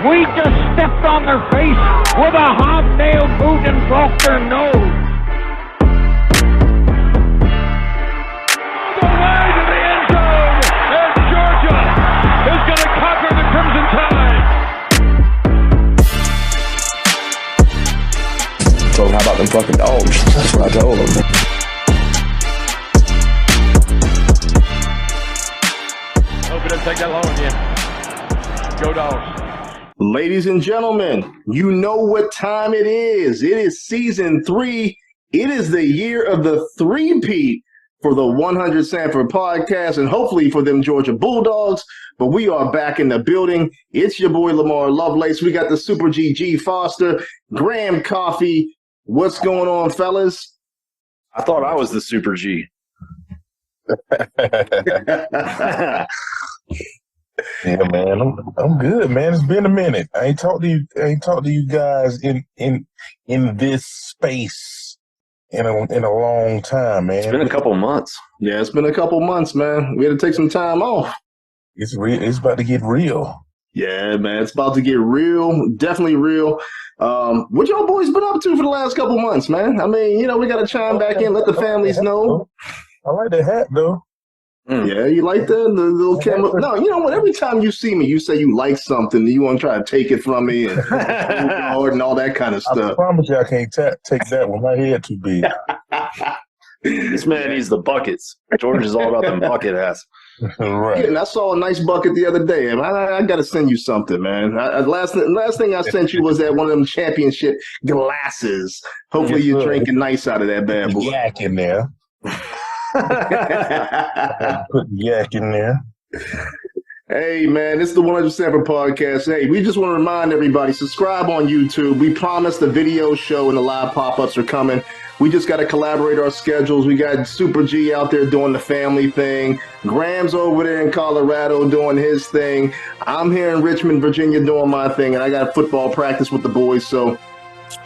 We just stepped on their face with a hobnail boot and broke their nose. The way to the end zone, and Georgia is going to conquer the Crimson Tide. So how about them fucking dogs? That's what I told them. Hope it doesn't take that long again. Go Dogs. Ladies and gentlemen, you know what time it is. It is season 3. It is the year of the three-peat for the 100 Sanford podcast and hopefully for them Georgia Bulldogs. But we are back in the building. It's your boy Lamar Lovelace. We got the Super G Foster, Graham Coffee. What's going on, fellas? I thought I was the Super G. Yeah, man, I'm good, man. It's been a minute. I ain't talked to you guys in this space in a long time, man. It's been a couple months. Yeah, it's been a couple months, man. We had to take some time off. It's real. It's about to get real. Yeah, man, it's about to get real. Definitely real. What y'all boys been up to for the last couple months, man? I mean, we got to chime back in, let the families know. I like the hat, though. Yeah, you like the little camera? No, you know what? Every time you see me, you say you like something, and you want to try to take it from me and all that kind of stuff. I promise you I can't take that one. My head too big. This man needs the buckets. George is all about them bucket hats. Right. Yeah, and I saw a nice bucket the other day. I got to send you something, man. Last thing I sent you was that one of them championship glasses. Hopefully you're drinking nice out of that bad boy. Yak in there. Put yak in there. Hey, man, this is the 100 Sanford podcast. Hey, we just want to remind everybody, subscribe on YouTube. We promise the video show and the live pop-ups are coming. We just got to collaborate our schedules. We got Super G out there doing the family thing. Graham's over there in Colorado doing his thing. I'm here in Richmond, Virginia doing my thing, and I got football practice with the boys, so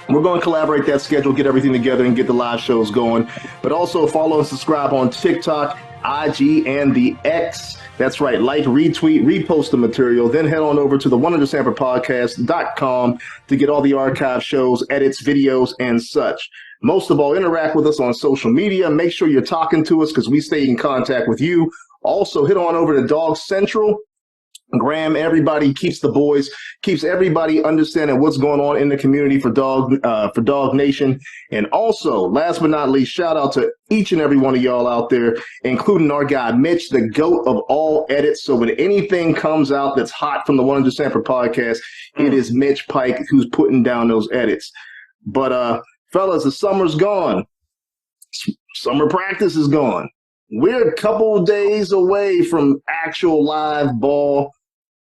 we're going to collaborate that schedule, get everything together, and get the live shows going. But also follow and subscribe on TikTok, IG, and the X. That's right. Like, retweet, repost the material. Then head on over to the 100sanfordpodcast.com to get all the archive shows, edits, videos, and such. Most of all, interact with us on social media. Make sure you're talking to us because we stay in contact with you. Also, hit on over to Dog Central. Graham, everybody keeps everybody understanding what's going on in the community for Dog Nation. And also, last but not least, shout out to each and every one of y'all out there, including our guy, Mitch, the GOAT of all edits. So when anything comes out that's hot from the 100 Sanford podcast, it is Mitch Pike who's putting down those edits. But, fellas, the summer's gone. Summer practice is gone. We're a couple of days away from actual live ball.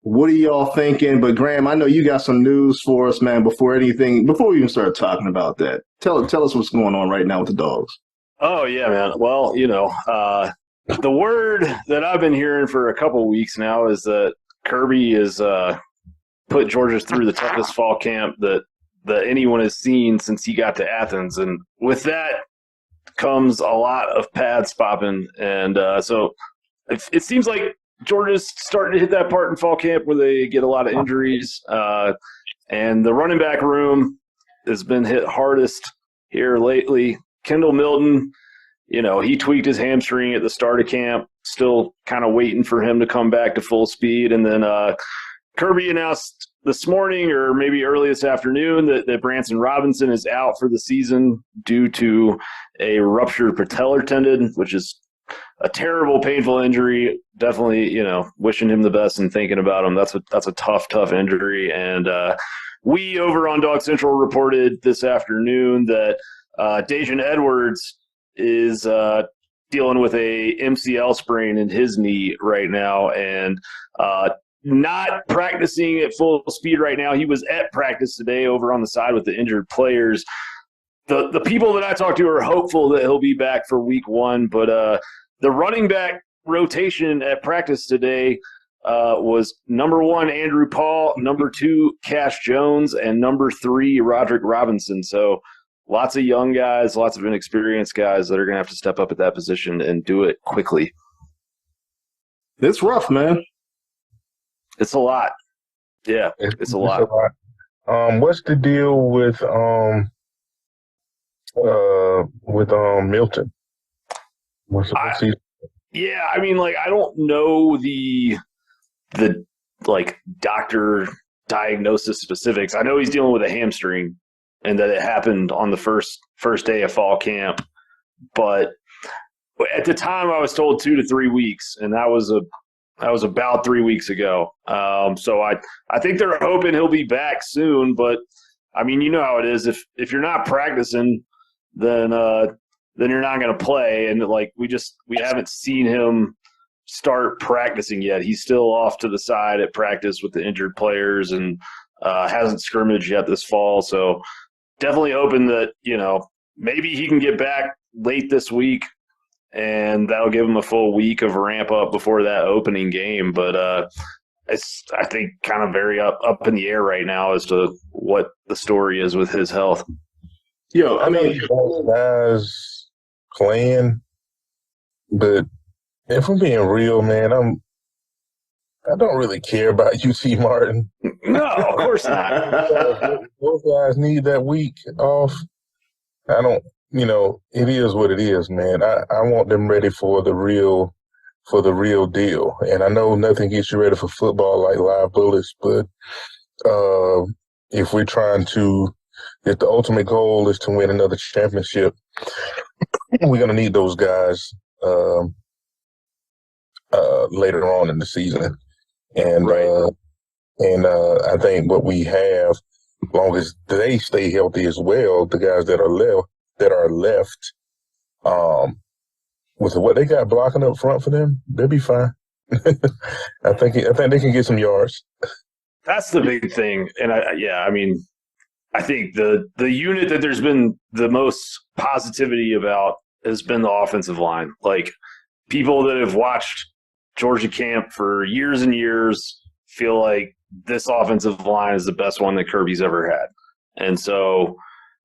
What are y'all thinking? But Graham, I know you got some news for us, man, before we even start talking about that. Tell us what's going on right now with the Dogs. Oh, yeah, man. Well, the word that I've been hearing for a couple of weeks now is that Kirby has put Georgia through the toughest fall camp that anyone has seen since he got to Athens. And with that comes a lot of pads popping. And so it seems like Georgia's starting to hit that part in fall camp where they get a lot of injuries. And the running back room has been hit hardest here lately. Kendall Milton, he tweaked his hamstring at the start of camp, still kind of waiting for him to come back to full speed. And then Kirby announced this morning or maybe early this afternoon that Branson Robinson is out for the season due to a ruptured patellar tendon, which is a terrible, painful injury. Definitely, wishing him the best and thinking about him. That's a tough injury. And we over on Dog Central reported this afternoon that Dajon Edwards is dealing with a MCL sprain in his knee right now and not practicing at full speed right now. He was at practice today over on the side with the injured players. The people that I talked to are hopeful that he'll be back for week 1, but the running back rotation at practice today was number 1, Andrew Paul, number 2, Cash Jones, and number 3, Roderick Robinson. So lots of young guys, lots of inexperienced guys that are going to have to step up at that position and do it quickly. It's rough, man. It's a lot. Yeah, it's a lot. What's the deal with Milton? What's he? Yeah, I mean, like, I don't know the like doctor diagnosis specifics. I know he's dealing with a hamstring and that it happened on the first day of fall camp. But at the time I was told 2 to 3 weeks, and that was about 3 weeks ago. So I think they're hoping he'll be back soon, but I mean, you know how it is. If you're not practicing, then you're not going to play. And like, we haven't seen him start practicing yet. He's still off to the side at practice with the injured players and hasn't scrimmaged yet this fall. So definitely hoping that, maybe he can get back late this week and that'll give him a full week of ramp up before that opening game. But it's, I think, kind of very up in the air right now as to what the story is with his health. I mean, guys playing, but if I'm being real, man, I don't really care about UT Martin. No, of course not. Those guys need that week off. I don't, it is what it is, man. I want them ready for the real deal. And I know nothing gets you ready for football like live bullets, but if the ultimate goal is to win another championship, we're going to need those guys later on in the season. And right. I think what we have, as long as they stay healthy as well, the guys that are left, with what they got blocking up front for them, they'll be fine. I think they can get some yards. That's the big thing. And I think the unit that there's been the most positivity about has been the offensive line. Like, people that have watched Georgia camp for years and years feel like this offensive line is the best one that Kirby's ever had. And so,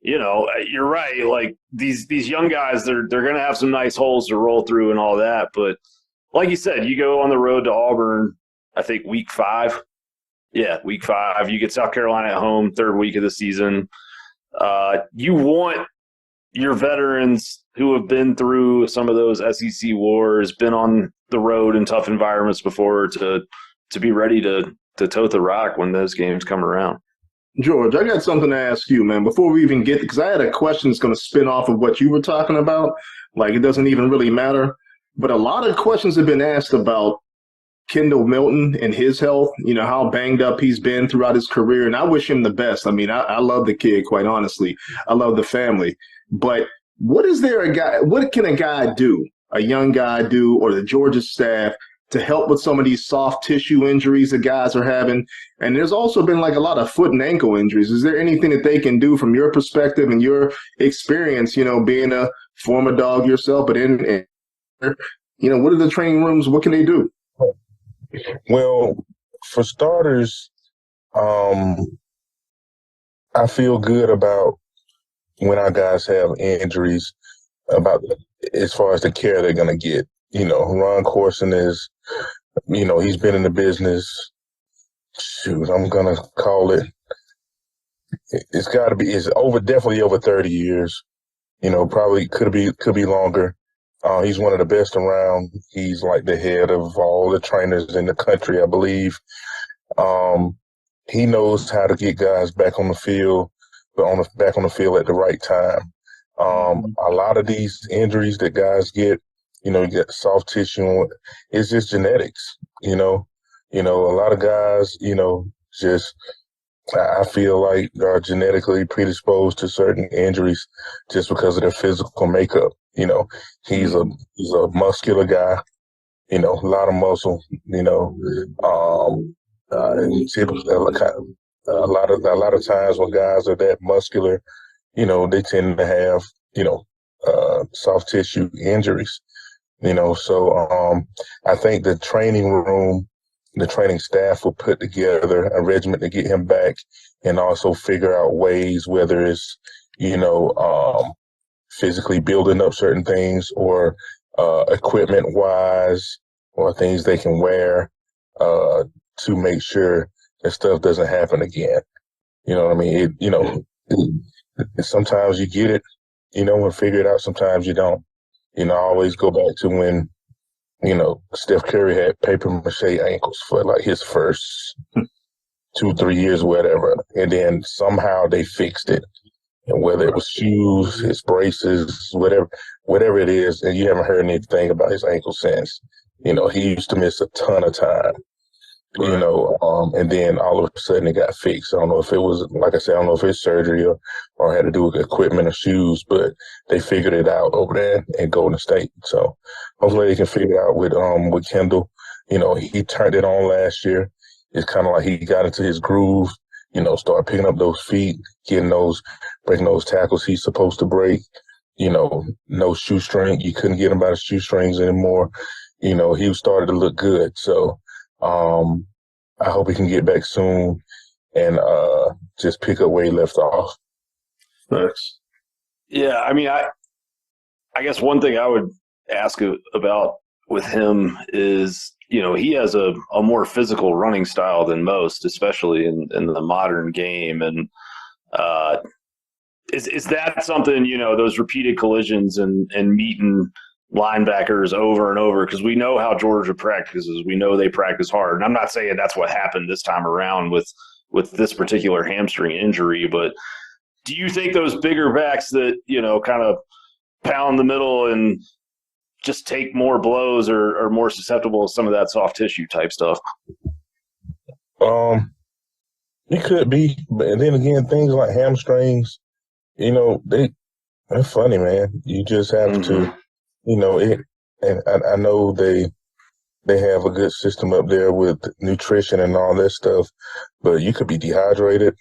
you're right. Like, these young guys, they're going to have some nice holes to roll through and all that. But like you said, you go on the road to Auburn, I think week 5. Yeah, week 5. You get South Carolina at home, 3rd week of the season. You want your veterans who have been through some of those SEC wars, been on the road in tough environments before, to be ready to tote the rock when those games come around. George, I got something to ask you, man, before we even get – because I had a question that's going to spin off of what you were talking about. Like, it doesn't even really matter. But a lot of questions have been asked about Kendall Milton and his health, how banged up he's been throughout his career. And I wish him the best. I mean, I love the kid, quite honestly. I love the family. But what can a guy do, a young guy do, or the Georgia staff to help with some of these soft tissue injuries that guys are having? And there's also been like a lot of foot and ankle injuries. Is there anything that they can do from your perspective and your experience, being a former dog yourself, but what are the training rooms? What can they do? Well, for starters, I feel good about when our guys have injuries, about as far as the care they're going to get. Ron Corson is, he's been in the business. Shoot, I'm going to call it. It's definitely over 30 years. Probably could be longer. He's one of the best around. He's like the head of all the trainers in the country, I believe. He knows how to get guys back on the field, back on the field at the right time. A lot of these injuries that guys get, you get soft tissue. It's just genetics. A lot of guys, I feel like are genetically predisposed to certain injuries just because of their physical makeup. He's a muscular guy, a lot of muscle, typically a lot of times when guys are that muscular, they tend to have, soft tissue injuries, so I think the training room, the training staff will put together a regimen to get him back and also figure out ways, whether it's, physically building up certain things or equipment wise or things they can wear to make sure that stuff doesn't happen again. You know what I mean? Sometimes you get it, and figure it out. Sometimes you don't. I always go back to when, Steph Curry had paper mache ankles for like his first 2-3 years, whatever. And then somehow they fixed it. And whether it was shoes, his braces, whatever it is, and you haven't heard anything about his ankle since. He used to miss a ton of time. Right. And then all of a sudden it got fixed. I don't know if it was, like I said, I don't know if it's surgery or had to do with equipment or shoes, but they figured it out over there in Golden State. So hopefully they can figure it out with Kendall. He turned it on last year. It's kind of like he got into his groove, started picking up those feet, breaking those tackles he's supposed to break. No shoestring. You couldn't get him by the shoestrings anymore. He started to look good. So, I hope he can get back soon and just pick up where he left off. Thanks. Yeah, I mean, I guess one thing I would ask about with him is, he has a more physical running style than most, especially in the modern game. And is that something, those repeated collisions and meeting linebackers over and over, because we know how Georgia practices. We know they practice hard. And I'm not saying that's what happened this time around with this particular hamstring injury, but do you think those bigger backs that, kind of pound the middle and just take more blows are more susceptible to some of that soft tissue type stuff? It could be, but then again, things like hamstrings, they're funny, man. You just have to, and I know they have a good system up there with nutrition and all that stuff, but you could be dehydrated.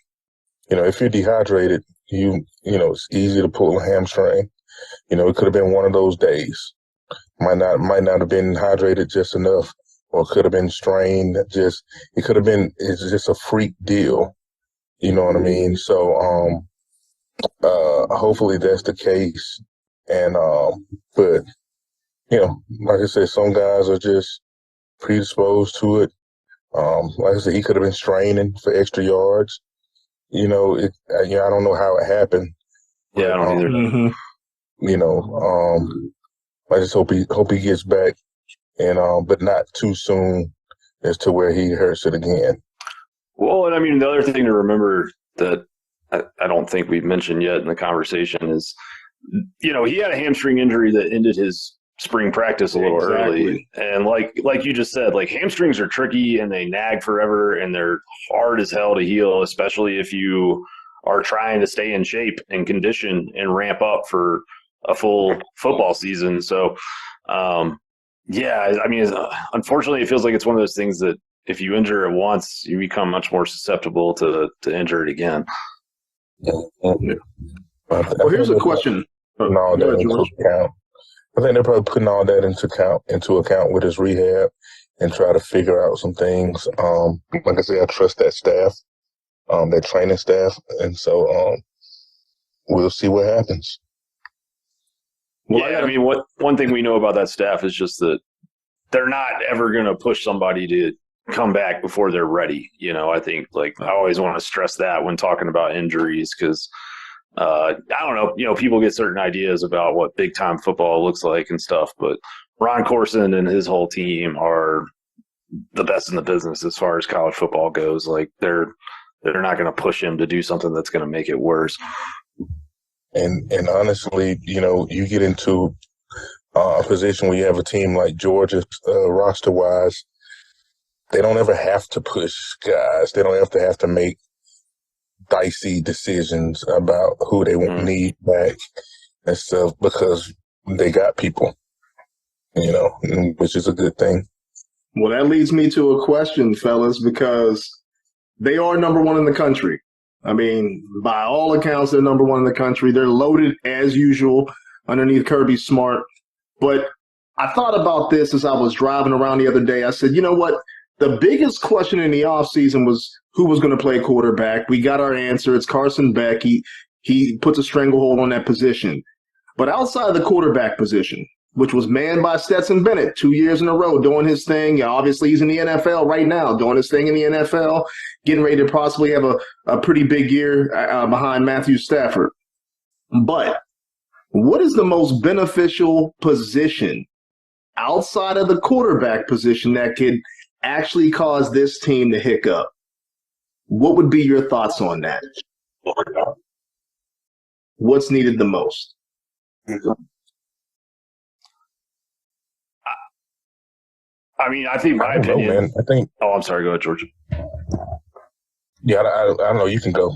If you're dehydrated, it's easy to pull a hamstring. It could have been one of those days. Might not have been hydrated just enough, or could have been strained. It could have been. It's just a freak deal. You know what I mean? So, hopefully that's the case. And but like I said, some guys are just predisposed to it. Like I said, he could have been straining for extra yards. I don't know how it happened. Yeah, I don't either. I just hope he gets back, and but not too soon as to where he hurts it again. Well, and I mean, the other thing to remember that I don't think we've mentioned yet in the conversation is, he had a hamstring injury that ended his spring practice a little early. And like you just said, like, hamstrings are tricky and they nag forever and they're hard as hell to heal, especially if you are trying to stay in shape and condition and ramp up for a full football season. So, yeah, I mean, unfortunately, it feels like it's one of those things that if you injure it once, you become much more susceptible to injure it again. Well, here's a question. I think they're probably putting all that into account with his rehab and try to figure out some things. Like I said, I trust that staff, that training staff, and so we'll see what happens. Well, yeah, I mean, one thing we know about that staff is just that they're not ever going to push somebody to come back before they're ready. I think, I always want to stress that when talking about injuries, because I don't know, people get certain ideas about what big time football looks like and stuff, but Ron Corson and his whole team are the best in the business as far as college football goes. Like, they're not going to push him to do something that's going to make it worse. And honestly, you get into a position where you have a team like Georgia, roster-wise, they don't ever have to push guys. They don't have to make dicey decisions about who they need back and stuff, because they got people, which is a good thing. Well, that leads me to a question, fellas, because they are number one in the country. I mean, by all accounts, they're number one in the country. They're loaded as usual underneath Kirby Smart. But I thought about this as I was driving around the other day. I said, you know what? The biggest question in the offseason was who was going to play quarterback. We got our answer. It's Carson Beck. He puts a stranglehold on that position. But outside the quarterback position, which was manned by Stetson Bennett 2 years in a row, doing his thing. Obviously, he's in the NFL right now, doing his thing in the NFL, getting ready to possibly have a pretty big year behind Matthew Stafford. But what is the most beneficial position outside of the quarterback position that could actually cause this team to hiccup? What would be your thoughts on that? What's needed the most? I mean, I think my opinion. Man. I think. Oh, I'm sorry. Go ahead, George. Yeah, I don't know. You can go.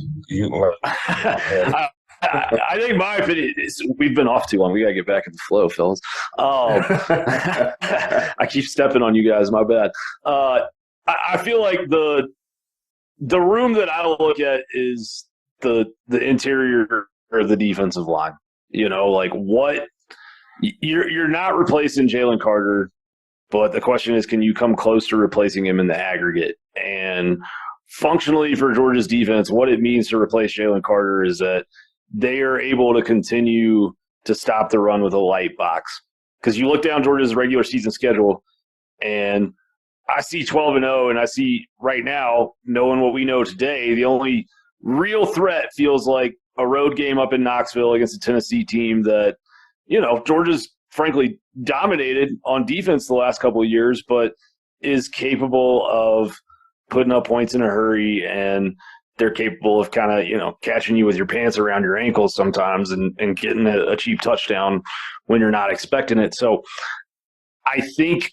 I think my opinion is we've been off too long. We got to get back in the flow, fellas. I keep stepping on you guys. My bad. I feel like the room that I look at is the interior or the defensive line. You know, like what you're not replacing Jalen Carter, but the question is, can you come close to replacing him in the aggregate? And functionally for Georgia's defense, what it means to replace Jalen Carter is that they are able to continue to stop the run with a light box. Because you look down Georgia's regular season schedule, and I see 12-0, and I see right now, knowing what we know today, the only real threat feels like a road game up in Knoxville against a Tennessee team that, you know, Georgia's frankly dominated on defense the last couple of years, but is capable of putting up points in a hurry, and they're capable of kind of, you know, catching you with your pants around your ankles sometimes and getting a cheap touchdown when you're not expecting it. So I think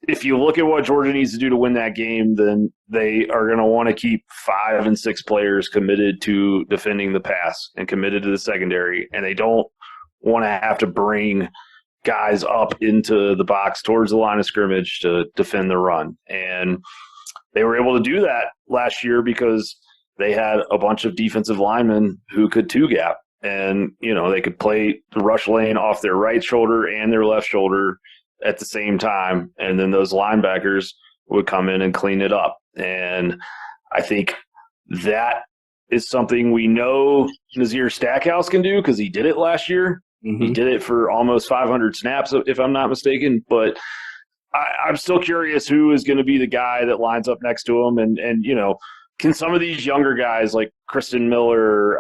if you look at what Georgia needs to do to win that game, then they are going to want to keep 5 and 6 players committed to defending the pass and committed to the secondary. And they don't want to have to bring guys up into the box towards the line of scrimmage to defend the run. And they were able to do that last year because they had a bunch of defensive linemen who could two-gap. And, you know, they could play the rush lane off their right shoulder and their left shoulder at the same time. And then those linebackers would come in and clean it up. And I think that is something we know Nazir Stackhouse can do because he did it last year. Mm-hmm. He did it for almost 500 snaps, if I'm not mistaken. But I'm still curious who is going to be the guy that lines up next to him. And you know, can some of these younger guys like Kristen Miller,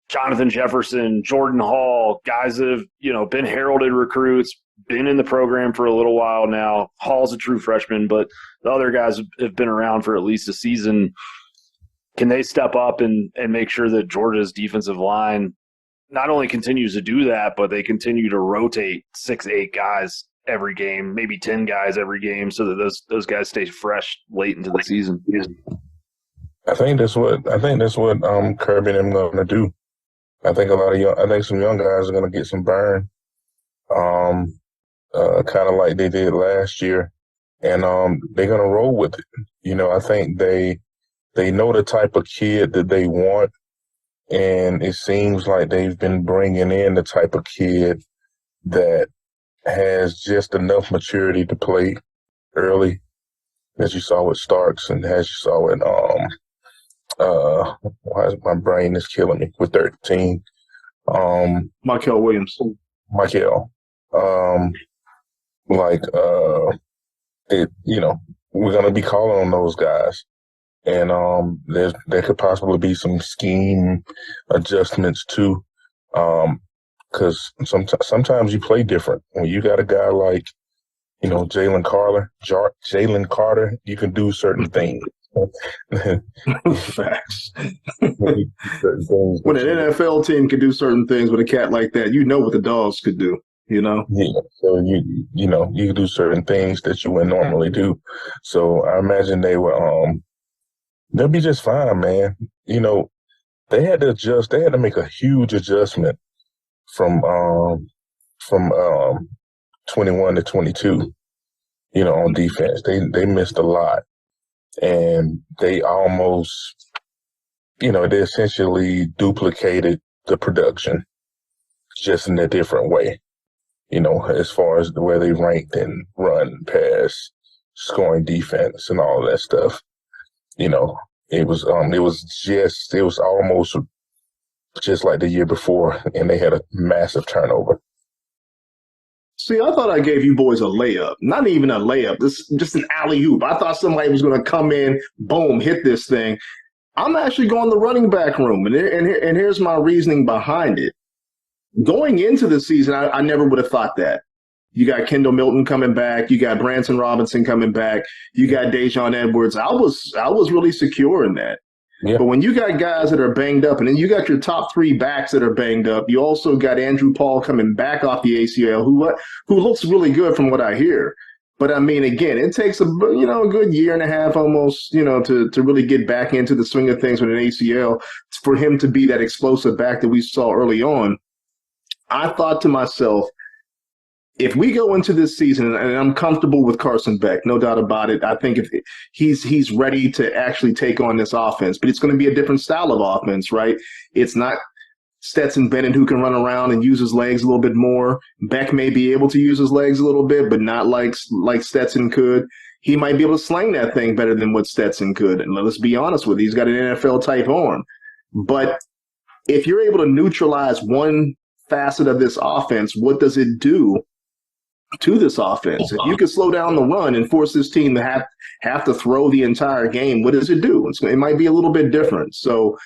Jonathan Jefferson, Jordan Hall, guys that have, you know, been heralded recruits, been in the program for a little while now. Hall's a true freshman, but the other guys have been around for at least a season. Can they step up and make sure that Georgia's defensive line not only continues to do that, but they continue to rotate 6-8 guys every game, maybe 10 guys every game, so that those guys stay fresh late into the season? I think that's what Kirby and them going to do. I think some young guys are going to get some burn, kind of like they did last year, and they're going to roll with it. You know, I think they know the type of kid that they want, and it seems like they've been bringing in the type of kid that has just enough maturity to play early, as you saw with Starks and as you saw with why is my brain is killing me with 13. Michael Williams. We're gonna be calling on those guys. And there could possibly be some scheme adjustments too. Because sometimes you play different. When you got a guy like, you know, Jalen Carter, you can do certain things. Facts. When an NFL team can do certain things with a cat like that, you know what the Dogs could do, you know? Yeah. So you know, you can do certain things that you wouldn't normally do. So I imagine they'll be just fine, man. You know, they had to make a huge adjustment from 21 to 22, you know, on defense. They missed a lot, and they almost, you know, they essentially duplicated the production just in a different way, you know, as far as the way they ranked in run, pass, scoring defense and all that stuff. You know, it was almost just like the year before, and they had a massive turnover. See, I thought I gave you boys a layup. Not even a layup. This is just an alley-oop. I thought somebody was going to come in, boom, hit this thing. I'm actually going the running back room, and here's my reasoning behind it. Going into the season, I never would have thought that. You got Kendall Milton coming back. You got Branson Robinson coming back. You got Dejon Edwards. I was really secure in that. Yeah. But when you got guys that are banged up, and then you got your top three backs that are banged up, you also got Andrew Paul coming back off the ACL, who looks really good from what I hear. But I mean, again, it takes a good year and a half almost, to really get back into the swing of things with an ACL for him to be that explosive back that we saw early on. I thought to myself, if we go into this season, and I'm comfortable with Carson Beck, no doubt about it, I think if he's ready to actually take on this offense, but it's going to be a different style of offense, right? It's not Stetson Bennett who can run around and use his legs a little bit more. Beck may be able to use his legs a little bit, but not like Stetson could. He might be able to sling that thing better than what Stetson could. And let's be honest with you, he's got an NFL-type arm. But if you're able to neutralize one facet of this offense, what does it do to this offense? If you can slow down the run and force this team to have to throw the entire game, what does it do? It might be a little bit different. So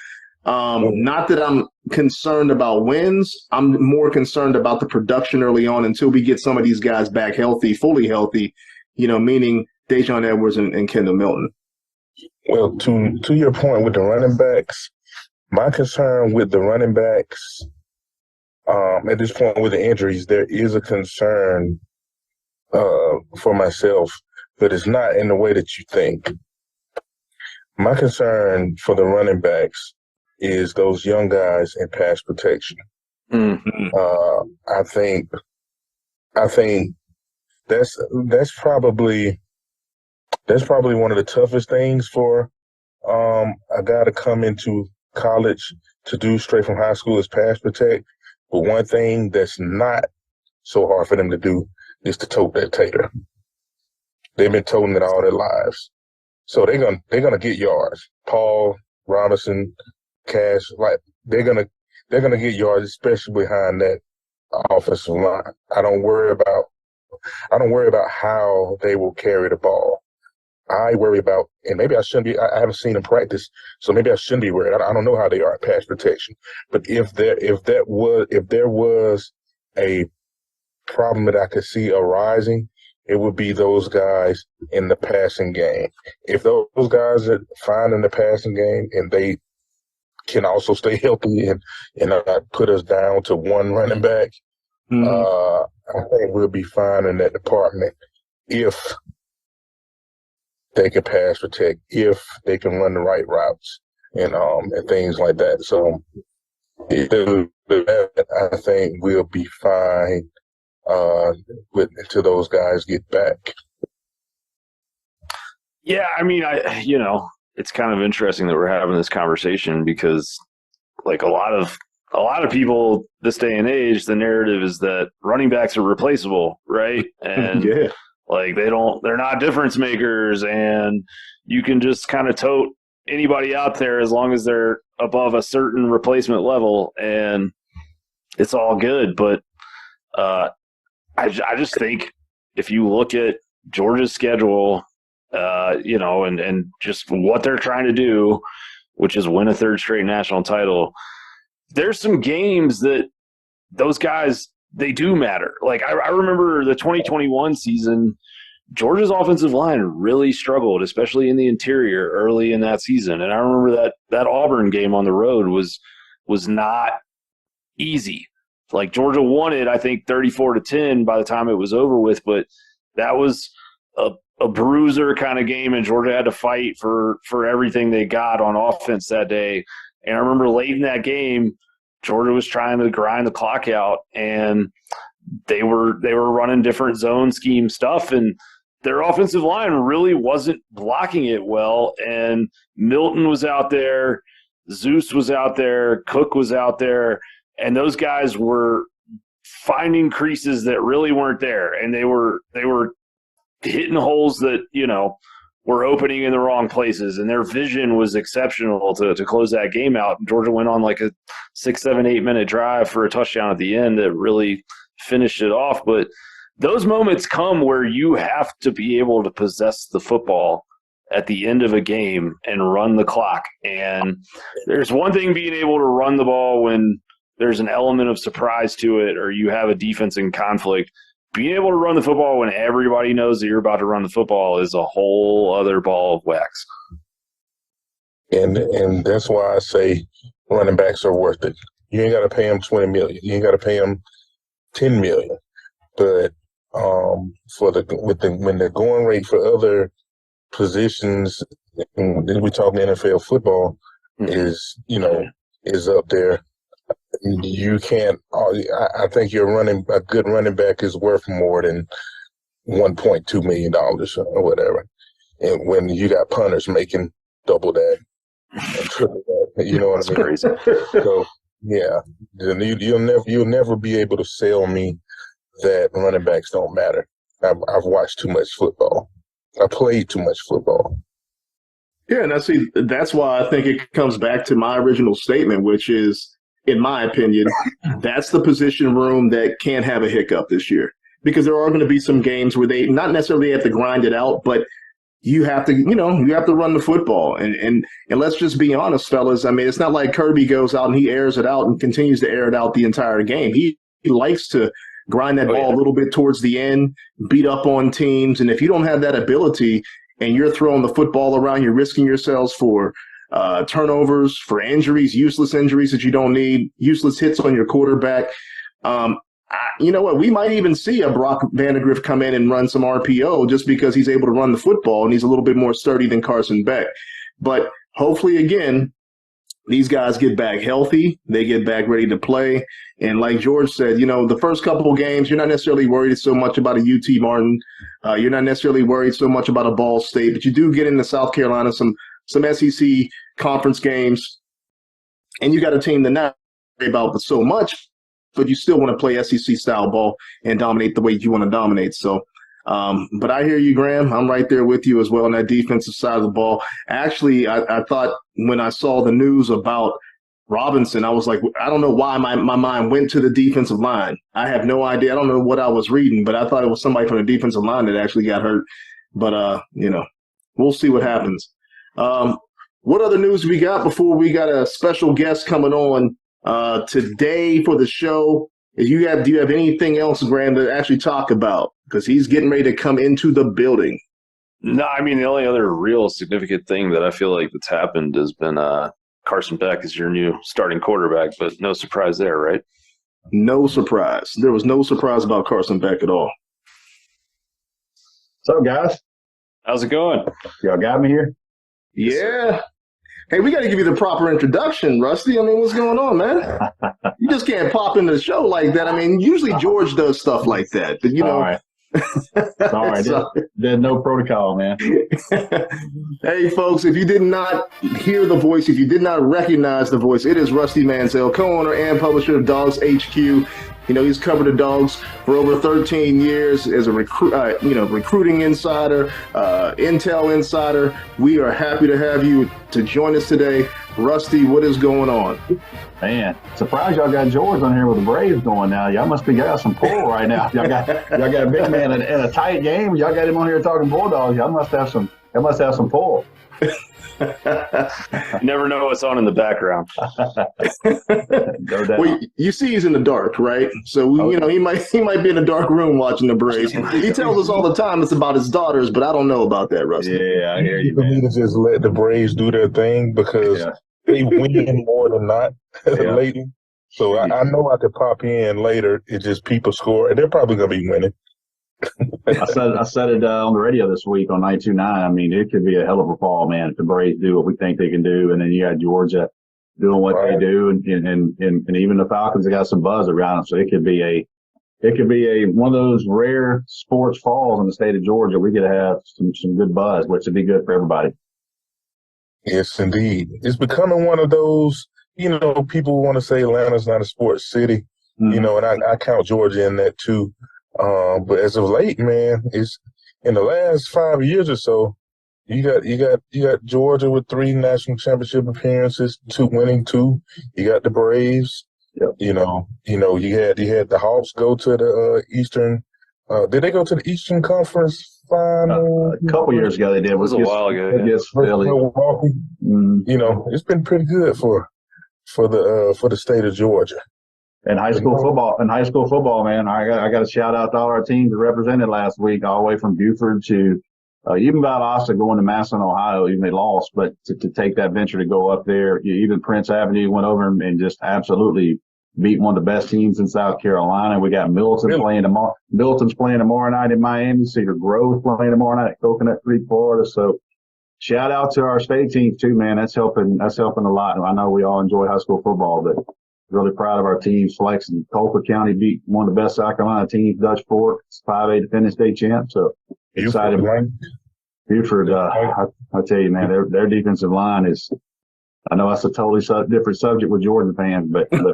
not that I'm concerned about wins. I'm more concerned about the production early on until we get some of these guys back healthy, fully healthy, meaning Dejon Edwards and Kendall Milton. Well, to your point with the running backs, my concern with the running backs at this point with the injuries, there is a concern for myself, but it's not in the way that you think. My concern for the running backs is those young guys in pass protection. Mm-hmm. I think that's probably one of the toughest things for a guy to come into college to do straight from high school is pass protect. But one thing that's not so hard for them to do is to tote that tater. They've been toting it all their lives, so they're gonna get yards. Paul, Robinson, Cash, like they're gonna get yards, especially behind that offensive line. I don't worry about how they will carry the ball. I worry about, and maybe I shouldn't be. I haven't seen them practice, so maybe I shouldn't be worried. I don't know how they are at pass protection. But if there was a problem that I could see arising, it would be those guys in the passing game. If those guys are fine in the passing game and they can also stay healthy and not put us down to one running back, I think we'll be fine in that department if they can pass protect, if they can run the right routes and things like that. So I think we'll be fine until those guys get back. Yeah, I mean, it's kind of interesting that we're having this conversation because, like, a lot of people this day and age, the narrative is that running backs are replaceable, right? And yeah. Like they're not difference makers, and you can just kind of tote anybody out there as long as they're above a certain replacement level, and it's all good. But I just think if you look at Georgia's schedule, and just what they're trying to do, which is win a third straight national title, there's some games that those guys, they do matter. Like I remember the 2021 season, Georgia's offensive line really struggled, especially in the interior early in that season. And I remember that Auburn game on the road was not easy. Like Georgia won it, I think 34-10 by the time it was over with, but that was a bruiser kind of game, and Georgia had to fight for everything they got on offense that day. And I remember late in that game, Georgia was trying to grind the clock out, and they were running different zone scheme stuff, and their offensive line really wasn't blocking it well. And Milton was out there, Zeus was out there, Cook was out there, and those guys were finding creases that really weren't there, and they were hitting holes that were opening in the wrong places, and their vision was exceptional to close that game out. Georgia went on like a 6, 7, 8 minute drive for a touchdown at the end that really finished it off. But those moments come where you have to be able to possess the football at the end of a game and run the clock. And there's one thing being able to run the ball when there's an element of surprise to it or you have a defense in conflict. Being able to run the football when everybody knows that you're about to run the football is a whole other ball of wax. And that's why I say running backs are worth it. You ain't got to pay them $20 million. You ain't got to pay them $10 million. But when the going rate for other positions, we talking NFL football, is up there. You can't. I think a good running back is worth more than $1.2 million or whatever. And when you got punters making double that, and triple that, you know what I mean? Crazy. So yeah, you'll never be able to sell me that running backs don't matter. I've watched too much football. I played too much football. Yeah, and that's why I think it comes back to my original statement, which is, in my opinion, that's the position room that can't have a hiccup this year, because there are going to be some games where they not necessarily have to grind it out, but you have to run the football. And let's just be honest, fellas. I mean, it's not like Kirby goes out and he airs it out and continues to air it out the entire game. He likes to grind that ball a little bit towards the end, beat up on teams. And if you don't have that ability and you're throwing the football around, you're risking yourselves for turnovers, for injuries, useless injuries that you don't need, useless hits on your quarterback. You know what? We might even see a Brock Vandagriff come in and run some RPO just because he's able to run the football and he's a little bit more sturdy than Carson Beck. But hopefully, again, these guys get back healthy. They get back ready to play. And like George said, the first couple of games, you're not necessarily worried so much about a UT Martin. You're not necessarily worried so much about a Ball State. But you do get into South Carolina, some SEC conference games. And you got a team that not worry about so much, but you still want to play SEC-style ball and dominate the way you want to dominate. So, but I hear you, Graham. I'm right there with you as well on that defensive side of the ball. Actually, I thought when I saw the news about Robinson, I was like, I don't know why my mind went to the defensive line. I have no idea. I don't know what I was reading, but I thought it was somebody from the defensive line that actually got hurt. But, we'll see what happens. What other news we got before we got a special guest coming on today for the show? Do you have anything else, Graham, to actually talk about? Because he's getting ready to come into the building. No, I mean, the only other real significant thing that I feel like that's happened has been Carson Beck is your new starting quarterback, but no surprise there, right? No surprise. There was no surprise about Carson Beck at all. What's up, guys? How's it going? Y'all got me here? Yeah. Hey, we got to give you the proper introduction, Rusty. I mean, what's going on, man? You just can't pop into the show like that. I mean, usually George does stuff like that, but All right. Sorry, there's no protocol, man. Hey, folks, if you did not hear the voice, if you did not recognize the voice, it is Rusty Mansell, co-owner and publisher of DawgsHQ. He's covered the Dogs for over 13 years as a recruiting insider, intel insider. We are happy to have you to join us today. Rusty, what is going on? Man, surprised y'all got George on here with the Braves going now. Y'all must be got some pull right now. Y'all got a big man in a tight game. Y'all got him on here talking Bulldogs. Y'all must have some pull. You never know what's on in the background. No doubt. Well, you see he's in the dark, right? So, he might be in a dark room watching the Braves. He tells us all the time it's about his daughters, but I don't know about that, Rusty. Yeah, I hear you, We man. need to just let the Braves do their thing because they win more than not lately. So I know I could pop in later. It's just people score, and they're probably going to be winning. I said it on the radio this week on 92.9. I mean, it could be a hell of a fall, man, if the Braves do what we think they can do, and then you got Georgia doing what they do, and even the Falcons have got some buzz around them. So it could be a one of those rare sports falls in the state of Georgia. We could have some good buzz, which would be good for everybody. Yes, indeed. It's becoming one of those, people want to say Atlanta's not a sports city, and I count Georgia in that too. But as of late, man, it's in the last 5 years or so, you got Georgia with 3 national championship appearances, 2 winning 2. You got the Braves. Yep. You had the Hawks go to the Eastern Did they go to the Eastern Conference final? A couple years ago they did. It was a while ago. Against Philly. Milwaukee. You know, it's been pretty good for the state of Georgia. And high school football, man. I got to shout out to all our teams that represented last week, all the way from Buford to even Valdosta going to Mansell, Ohio. Even they lost, but to take that venture to go up there, even Prince Avenue went over and just absolutely beat one of the best teams in South Carolina. We got Milton playing tomorrow. Milton's playing tomorrow night in Miami. Cedar Grove playing tomorrow night at Coconut Creek, Florida. So shout out to our state teams too, man. That's helping a lot. I know we all enjoy high school football, but really proud of our teams. Flexing. Colquitt County beat one of the best South Carolina teams, Dutch Fork. It's 5A defending state champ. So excited. Buford, I tell you, man, their defensive line is. I know that's a totally different subject with Jordan fans, but I'm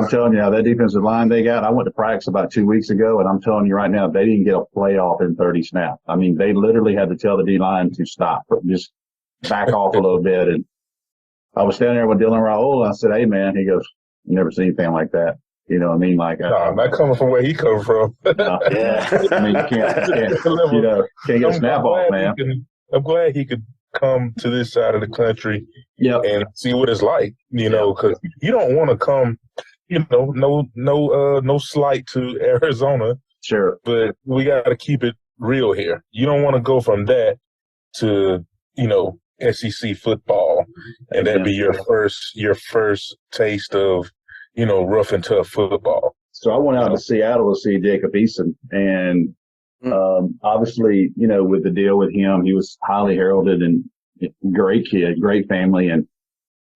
telling you, that defensive line they got. I went to practice about 2 weeks ago, and I'm telling you right now, they didn't get a playoff in 30 snaps. I mean, they literally had to tell the D line to stop, just back off a little bit. And I was standing there with Dylan Raoul. I said, "Hey, man," he goes, "You never seen anything like that." You know what I mean? Like, not coming from where he come from. Yeah, I mean, you can't get a snap off, man. I'm glad he could come to this side of the country and see what it's like, you know, because you don't want to come, you know, no slight to Arizona. Sure. But we got to keep it real here. You don't want to go from that to, you know, SEC football and that be your first taste of, you know, rough and tough football. So I went out to Seattle to see Jacob Eason, and obviously, you know, with the deal with him, he was highly heralded and great kid, great family. And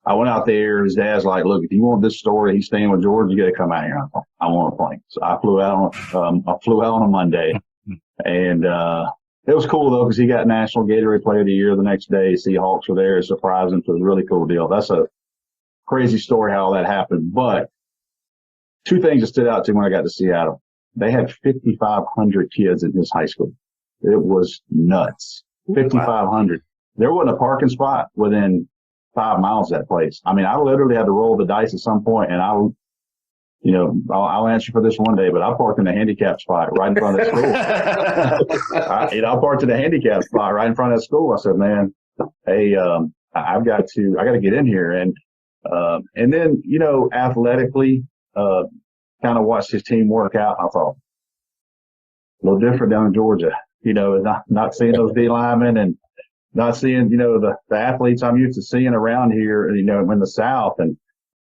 I went out there. His dad's like, "Look, if you want this story, he's staying with George. You got to come out here. I want to play." So I flew out on a Monday, and it was cool though because he got National Gatorade Player of the Year the next day. Seahawks were there, surprising. So it was a really cool deal. That's a crazy story how that happened. But two things that stood out to me when I got to Seattle. They had 5,500 kids in his high school. It was nuts. 5,500. There wasn't a parking spot within 5 miles of that place. I mean, I literally had to roll the dice at some point, and I'll answer for this one day, but I parked in a handicap spot right in front of the school. I parked in a handicap spot right in front of the school. I said, "Man, hey, I got to get in here." And then, you know, athletically, kind of watched his team work out. I thought, a little different down in Georgia, you know, not seeing those D linemen and not seeing, you know, the athletes I'm used to seeing around here, you know, in the South. And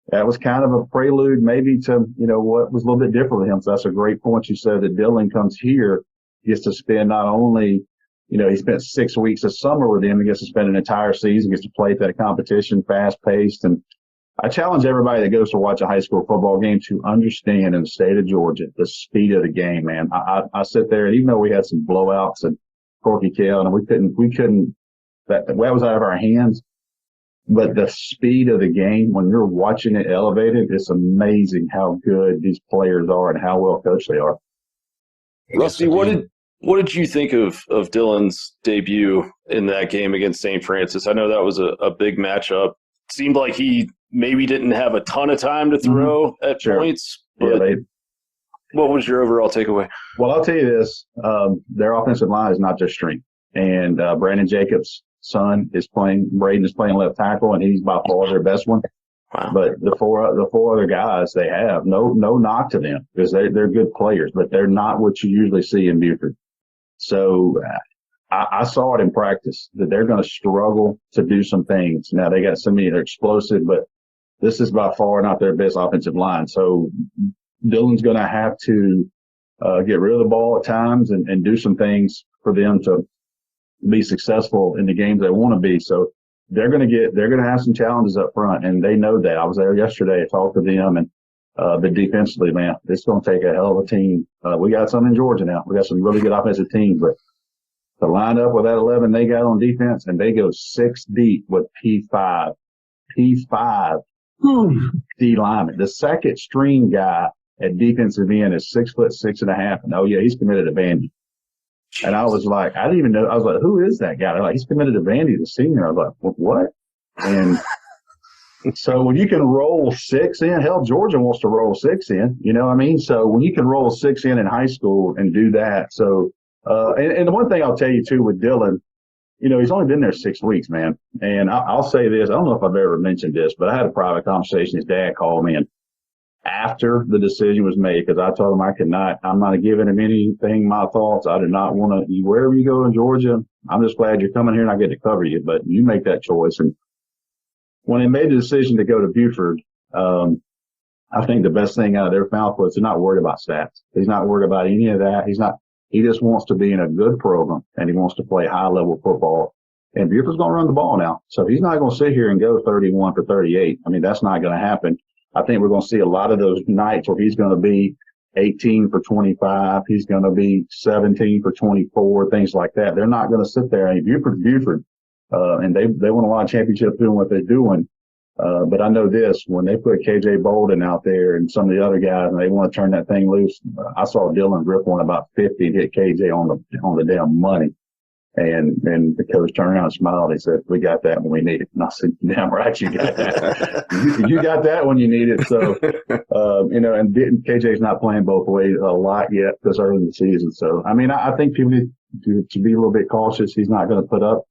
that was kind of a prelude maybe to, you know, what was a little bit different with him. So that's a great point. You said that Dylan comes here, gets to spend not only, you know, he spent 6 weeks of summer with him. He gets to spend an entire season, gets to play at that competition, fast paced. And I challenge everybody that goes to watch a high school football game to understand in the state of Georgia the speed of the game, man. I sit there, and even though we had some blowouts and Corky Kell, and we couldn't, that was out of our hands. But the speed of the game, when you're watching it elevated, it's amazing how good these players are and how well coached they are. Rusty, what did you think of Dylan's debut in that game against St. Francis? I know that was a big matchup. Seemed like he maybe didn't have a ton of time to throw at points. But what was your overall takeaway? Well, I'll tell you this. Their offensive line is not just strength. And Brandon Jacobs' son Braden is playing left tackle, and he's by far their best one. Wow. But the four other guys they have, no knock to them because they're good players, but they're not what you usually see in Buford. So I saw it in practice that they're going to struggle to do some things. Now they got so many, they're explosive, but this is by far not their best offensive line. So Dylan's going to have to get rid of the ball at times and do some things for them to be successful in the games they want to be. So they're going to have some challenges up front, and they know that. I was there yesterday, I talked to them, and but defensively, man, it's going to take a hell of a team. We got some in Georgia now. We got some really good offensive teams, but to line up with that 11 they got on defense, and they go 6 deep with P5 D lineman. The second string guy at defensive end is 6'6.5", and he's committed to Vandy. And I was like, I didn't even know. I was like, who is that guy? They're like, he's committed to Vandy, the senior. I was like, what? And So when you can roll 6 in, hell, Georgia wants to roll 6 in, you know what I mean? So when you can roll 6 in high school and do that. So, and the one thing I'll tell you too with Dylan, you know, he's only been there 6 weeks, man. And I'll say this. I don't know if I've ever mentioned this, but I had a private conversation. His dad called me, and after the decision was made, because I told him I'm not giving him anything, my thoughts. I do not want to, wherever you go in Georgia, I'm just glad you're coming here and I get to cover you, but you make that choice. And when they made the decision to go to Buford, I think the best thing out of their mouth was they're not worried about stats. He's not worried about any of that. He just wants to be in a good program, and he wants to play high level football. And Buford's going to run the ball now. So he's not going to sit here and go 31 for 38. I mean, that's not going to happen. I think we're going to see a lot of those nights where he's going to be 18 for 25. He's going to be 17 for 24, things like that. They're not going to sit there. And Buford, and they won a lot of championships doing what they're doing. But I know this, when they put KJ Bolden out there and some of the other guys, and they want to turn that thing loose, I saw Dylan rip one about 50 and hit KJ on the damn money. And the coach turned around and smiled. He said, "We got that when we need it." And I said, "Damn right you got that. You got that when you need it." So, you know, and KJ's not playing both ways a lot yet because early in the season. So, I mean, I think people need to be a little bit cautious. He's not going to put up,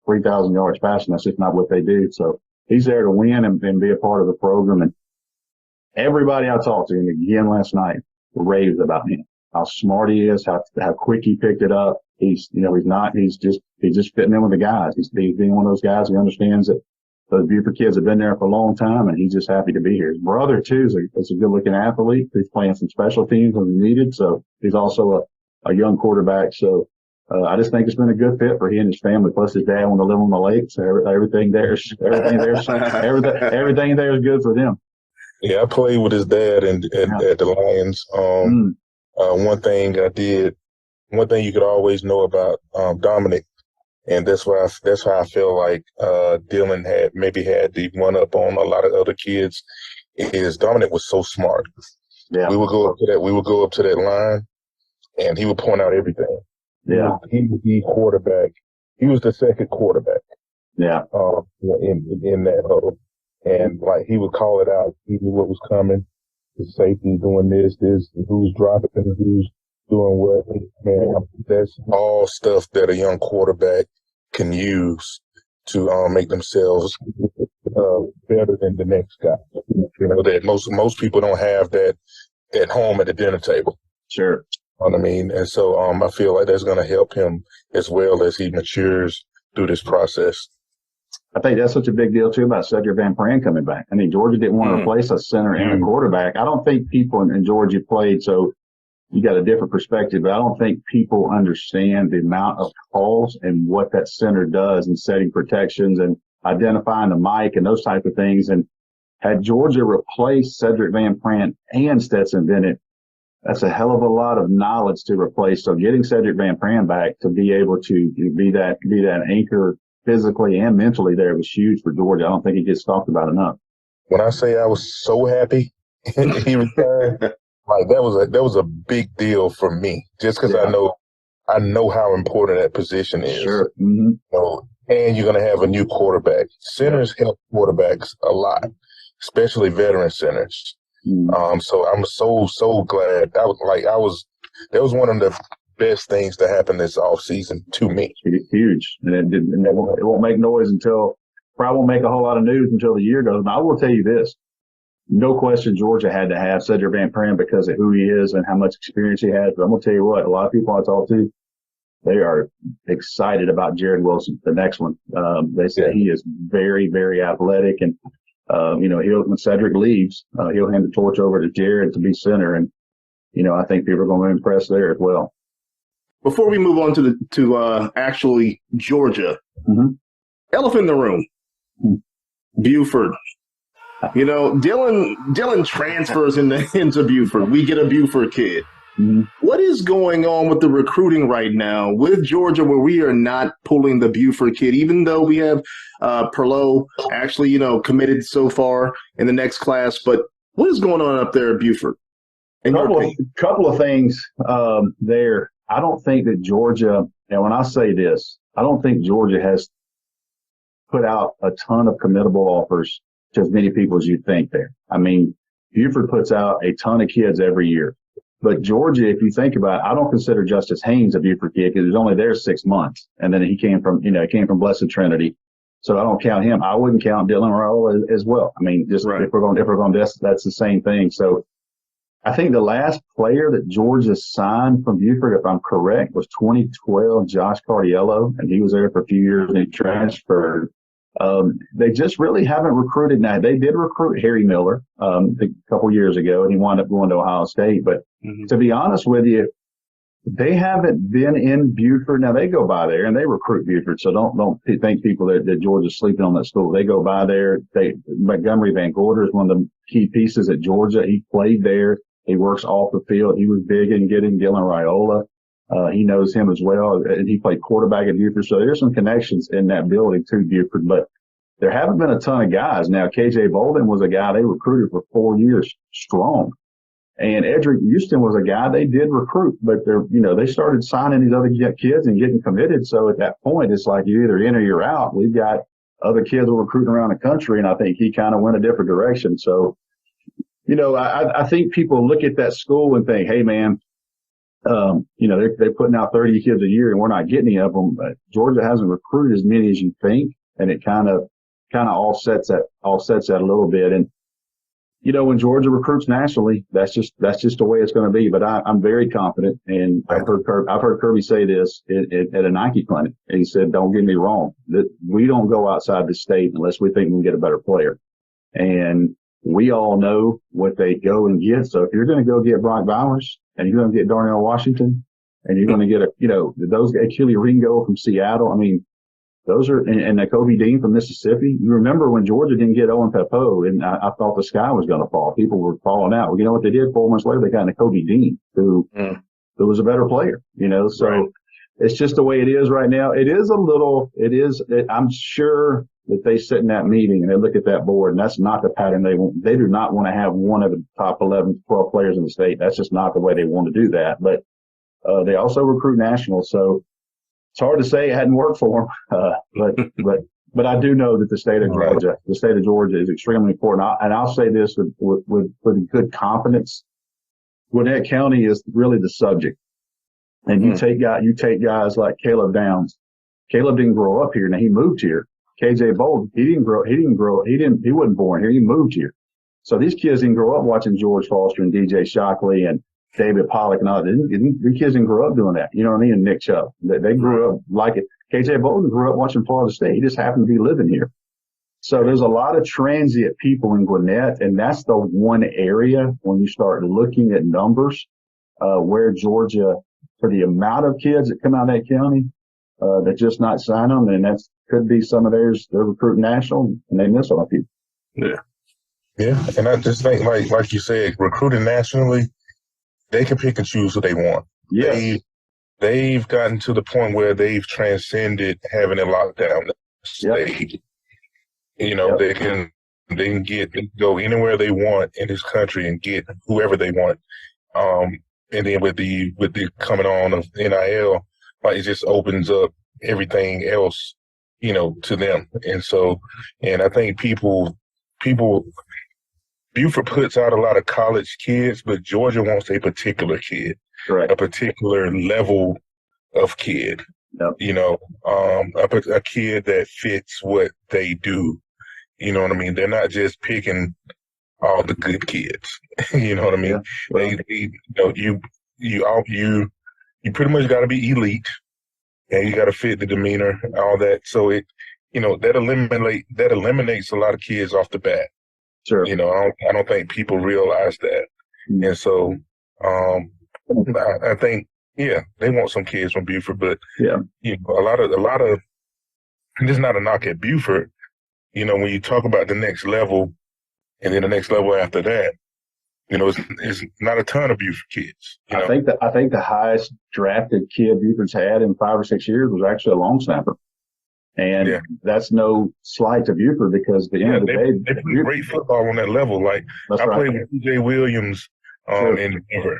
3,000 yards passing. That's just not what they do. So he's there to win and be a part of the program. And everybody I talked to, and again last night, raves about him. How smart he is, how quick he picked it up. He's just fitting in with the guys. He's being one of those guys who understands that those Buford kids have been there for a long time, and he's just happy to be here. His brother too is a good looking athlete. He's playing some special teams when needed. So he's also a young quarterback. So, I just think it's been a good fit for he and his family. Plus his dad wanted to live on the lake. So everything there is good for them. Yeah, I played with his dad at the Lions. One thing you could always know about Dominic, and that's why I feel like Dylan had the one up on a lot of other kids, is Dominic was so smart. Yeah. We would go up to that line, and he would point out everything. Yeah. He would be quarterback. He was the second quarterback. Yeah. In that huddle. And like he would call it out. He knew what was coming. The safety doing this, who's dropping, who's doing what. Man, that's all stuff that a young quarterback can use to make themselves better than the next guy. That most people don't have that at home at the dinner table. Sure. You know what I mean? And so I feel like that's going to help him as well as he matures through this process. I think that's such a big deal, too, about Cedric Van Pran coming back. I mean, Georgia didn't want to replace a center and a quarterback. I don't think people in Georgia played, so you got a different perspective, but I don't think people understand the amount of calls and what that center does in setting protections and identifying the mic and those type of things. And had Georgia replaced Cedric Van Pran and Stetson Bennett, that's a hell of a lot of knowledge to replace. So getting Cedric Van Pran back to be able to be that anchor physically and mentally there was huge for Georgia. I don't think it gets talked about enough. When I say I was so happy he returned, like that was a big deal for me, just because I know how important that position is. Sure. Mm-hmm. And you're going to have a new quarterback. Centers help quarterbacks a lot, especially veteran centers. So I'm so glad. That was one of the best things to happen this offseason to me. It's huge. And it won't make noise probably won't make a whole lot of news until the year goes. Now, I will tell you this. No question Georgia had to have Cedric Van Pran because of who he is and how much experience he has. But I'm going to tell you what, a lot of people I talk to, they are excited about Jared Wilson, the next one. They say he is very, very athletic. And, when Cedric leaves, he'll hand the torch over to Jared to be center. And, I think people are going to be impressed there as well. Before we move on to actually Georgia, elephant in the room, Buford. Dylan transfers into Buford. We get a Buford kid. What is going on with the recruiting right now with Georgia where we are not pulling the Buford kid, even though we have Perlow actually, committed so far in the next class? But what is going on up there at Buford? Couple of things there. I don't think that Georgia, and when I say this, I don't think Georgia has put out a ton of committable offers to as many people as you think there. I mean, Buford puts out a ton of kids every year. But Georgia, if you think about it, I don't consider Justice Haynes a Buford kid because he was only there 6 months. And then he came from Blessed Trinity. So I don't count him. I wouldn't count Dylan Raiola as well. I mean, just if we're going that's the same thing. So I think the last player that Georgia signed from Buford, if I'm correct, was 2012 Josh Cardiello, and he was there for a few years and he transferred. They just really haven't recruited. Now, they did recruit Harry Miller a couple years ago, and he wound up going to Ohio State. But to be honest with you, they haven't been in Buford. Now, they go by there, and they recruit Buford, so don't think people that Georgia's sleeping on that school. They go by there. Montgomery Van Gorder is one of the key pieces at Georgia. He played there. He works off the field. He was big in getting Dylan Raiola. He knows him as well, and he played quarterback at Buford. So there's some connections in that building to Buford, but there haven't been a ton of guys. Now, KJ Bolden was a guy they recruited for 4 years strong. And Edric Houston was a guy they did recruit, but they started signing these other kids and getting committed. So at that point, it's like you're either in or you're out. We've got other kids who are recruiting around the country, and I think he kind of went a different direction. So, I think people look at that school and think, hey, man, they're putting out 30 kids a year and we're not getting any of them. But Georgia hasn't recruited as many as you think, and it kind of offsets that a little bit. And when Georgia recruits nationally, that's just the way it's going to be. But I'm very confident, and I've heard Kirby say this at a Nike clinic. And he said, "Don't get me wrong, that we don't go outside the state unless we think we can get a better player." And we all know what they go and get. So if you're going to go get Brock Bowers and you're going to get Darnell Washington and you're going to get those Achille Ringo from Seattle, I mean, those are, and Kobe Dean from Mississippi. You remember when Georgia didn't get Owen Pepo, and I thought the sky was going to fall. People were falling out. Well, you know what they did? 4 months later, they got Kobe Dean, who was a better player, So right. It's just the way it is right now. I'm sure that they sit in that meeting and they look at that board, and that's not the pattern they want. They do not want to have one of the top 11, 12 players in the state. That's just not the way they want to do that. But they also recruit national, so it's hard to say it hadn't worked for them. But I do know that the state of Georgia is extremely important. And I'll say this with good confidence. Gwinnett County is really the subject. And you take guys like Caleb Downs. Caleb didn't grow up here. Now he moved here. KJ Bolden, he wasn't born here. He moved here. So these kids didn't grow up watching George Foster and DJ Shockley and David Pollock and all that. The kids didn't grow up doing that. You know what I mean? And Nick Chubb. They grew up like it. KJ Bolden grew up watching Florida State. He just happened to be living here. So there's a lot of transient people in Gwinnett, and that's the one area when you start looking at numbers, where Georgia, for the amount of kids that come out of that county, that just not sign them, and that could be some of theirs. They're recruiting national, and they miss on a few. Yeah, and I just think, like you said, recruiting nationally, they can pick and choose who they want. Yes. They've gotten to the point where they've transcended having a lockdown state. Yep. They can go anywhere they want in this country and get whoever they want. And then with the coming on of NIL, it just opens up everything else, to them. And so, and I think people, Buford puts out a lot of college kids, but Georgia wants a particular kid, correct, a particular level of kid, yep. A kid that fits what they do. You know what I mean? They're not just picking all the good kids. You know what I mean? Yeah. You pretty much got to be elite, and you got to fit the demeanor, all that. So that eliminates a lot of kids off the bat. Sure. I don't think people realize that. Mm-hmm. And so, I think, they want some kids from Buford, but a lot of, and this is not a knock at Buford. When you talk about the next level, and then the next level after that, it's not a ton of Buford kids. I think the highest drafted kid Buford's had in 5 or 6 years was actually a long snapper. And that's no slight to Buford, because at the end of the day, they play great football on that level. Like I played with T.J. Williams in Denver,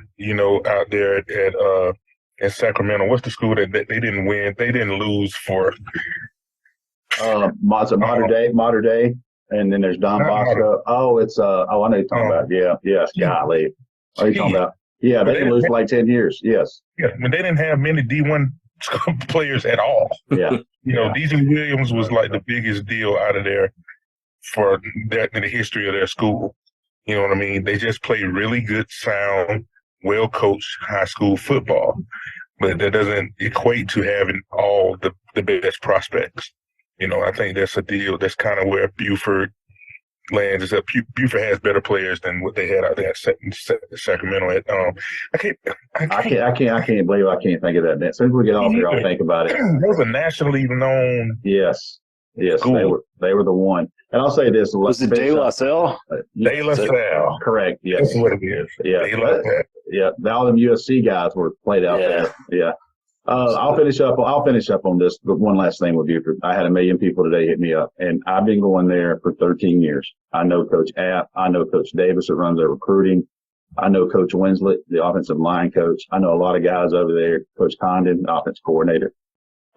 out there at Sacramento. What's the school that they didn't win? They didn't lose for. Mater Dei. And then there's Don Bosco. Oh, it's I know you're talking about. Yeah, yes, golly. What are you talking about? Yeah, they didn't lose for like 10 years. Yes. Yeah, I mean, they didn't have many D1 players at all. Yeah. DJ Williams was like the biggest deal out of there for that in the history of their school. You know what I mean? They just play really good, sound, well-coached high school football. But that doesn't equate to having all the best prospects. I think that's a deal. That's kind of where Buford lands. Is that Buford has better players than what they had out there in Sacramento. I can't believe I can't think of that. As soon as we get off here, I'll think about it. That was a nationally known. Yes, school. they were the one. And I'll say this: was it De La Salle? De La Salle, correct? Yes, that's what it is. Yeah, all them USC guys were played out there. Yeah. I'll finish up on this, but one last thing with Buford. I had 1 million people today hit me up, and I've been going there for 13 years. I know Coach App. I know Coach Davis that runs their recruiting. I know Coach Winslet, the offensive line coach. I know a lot of guys over there. Coach Condon, offense coordinator.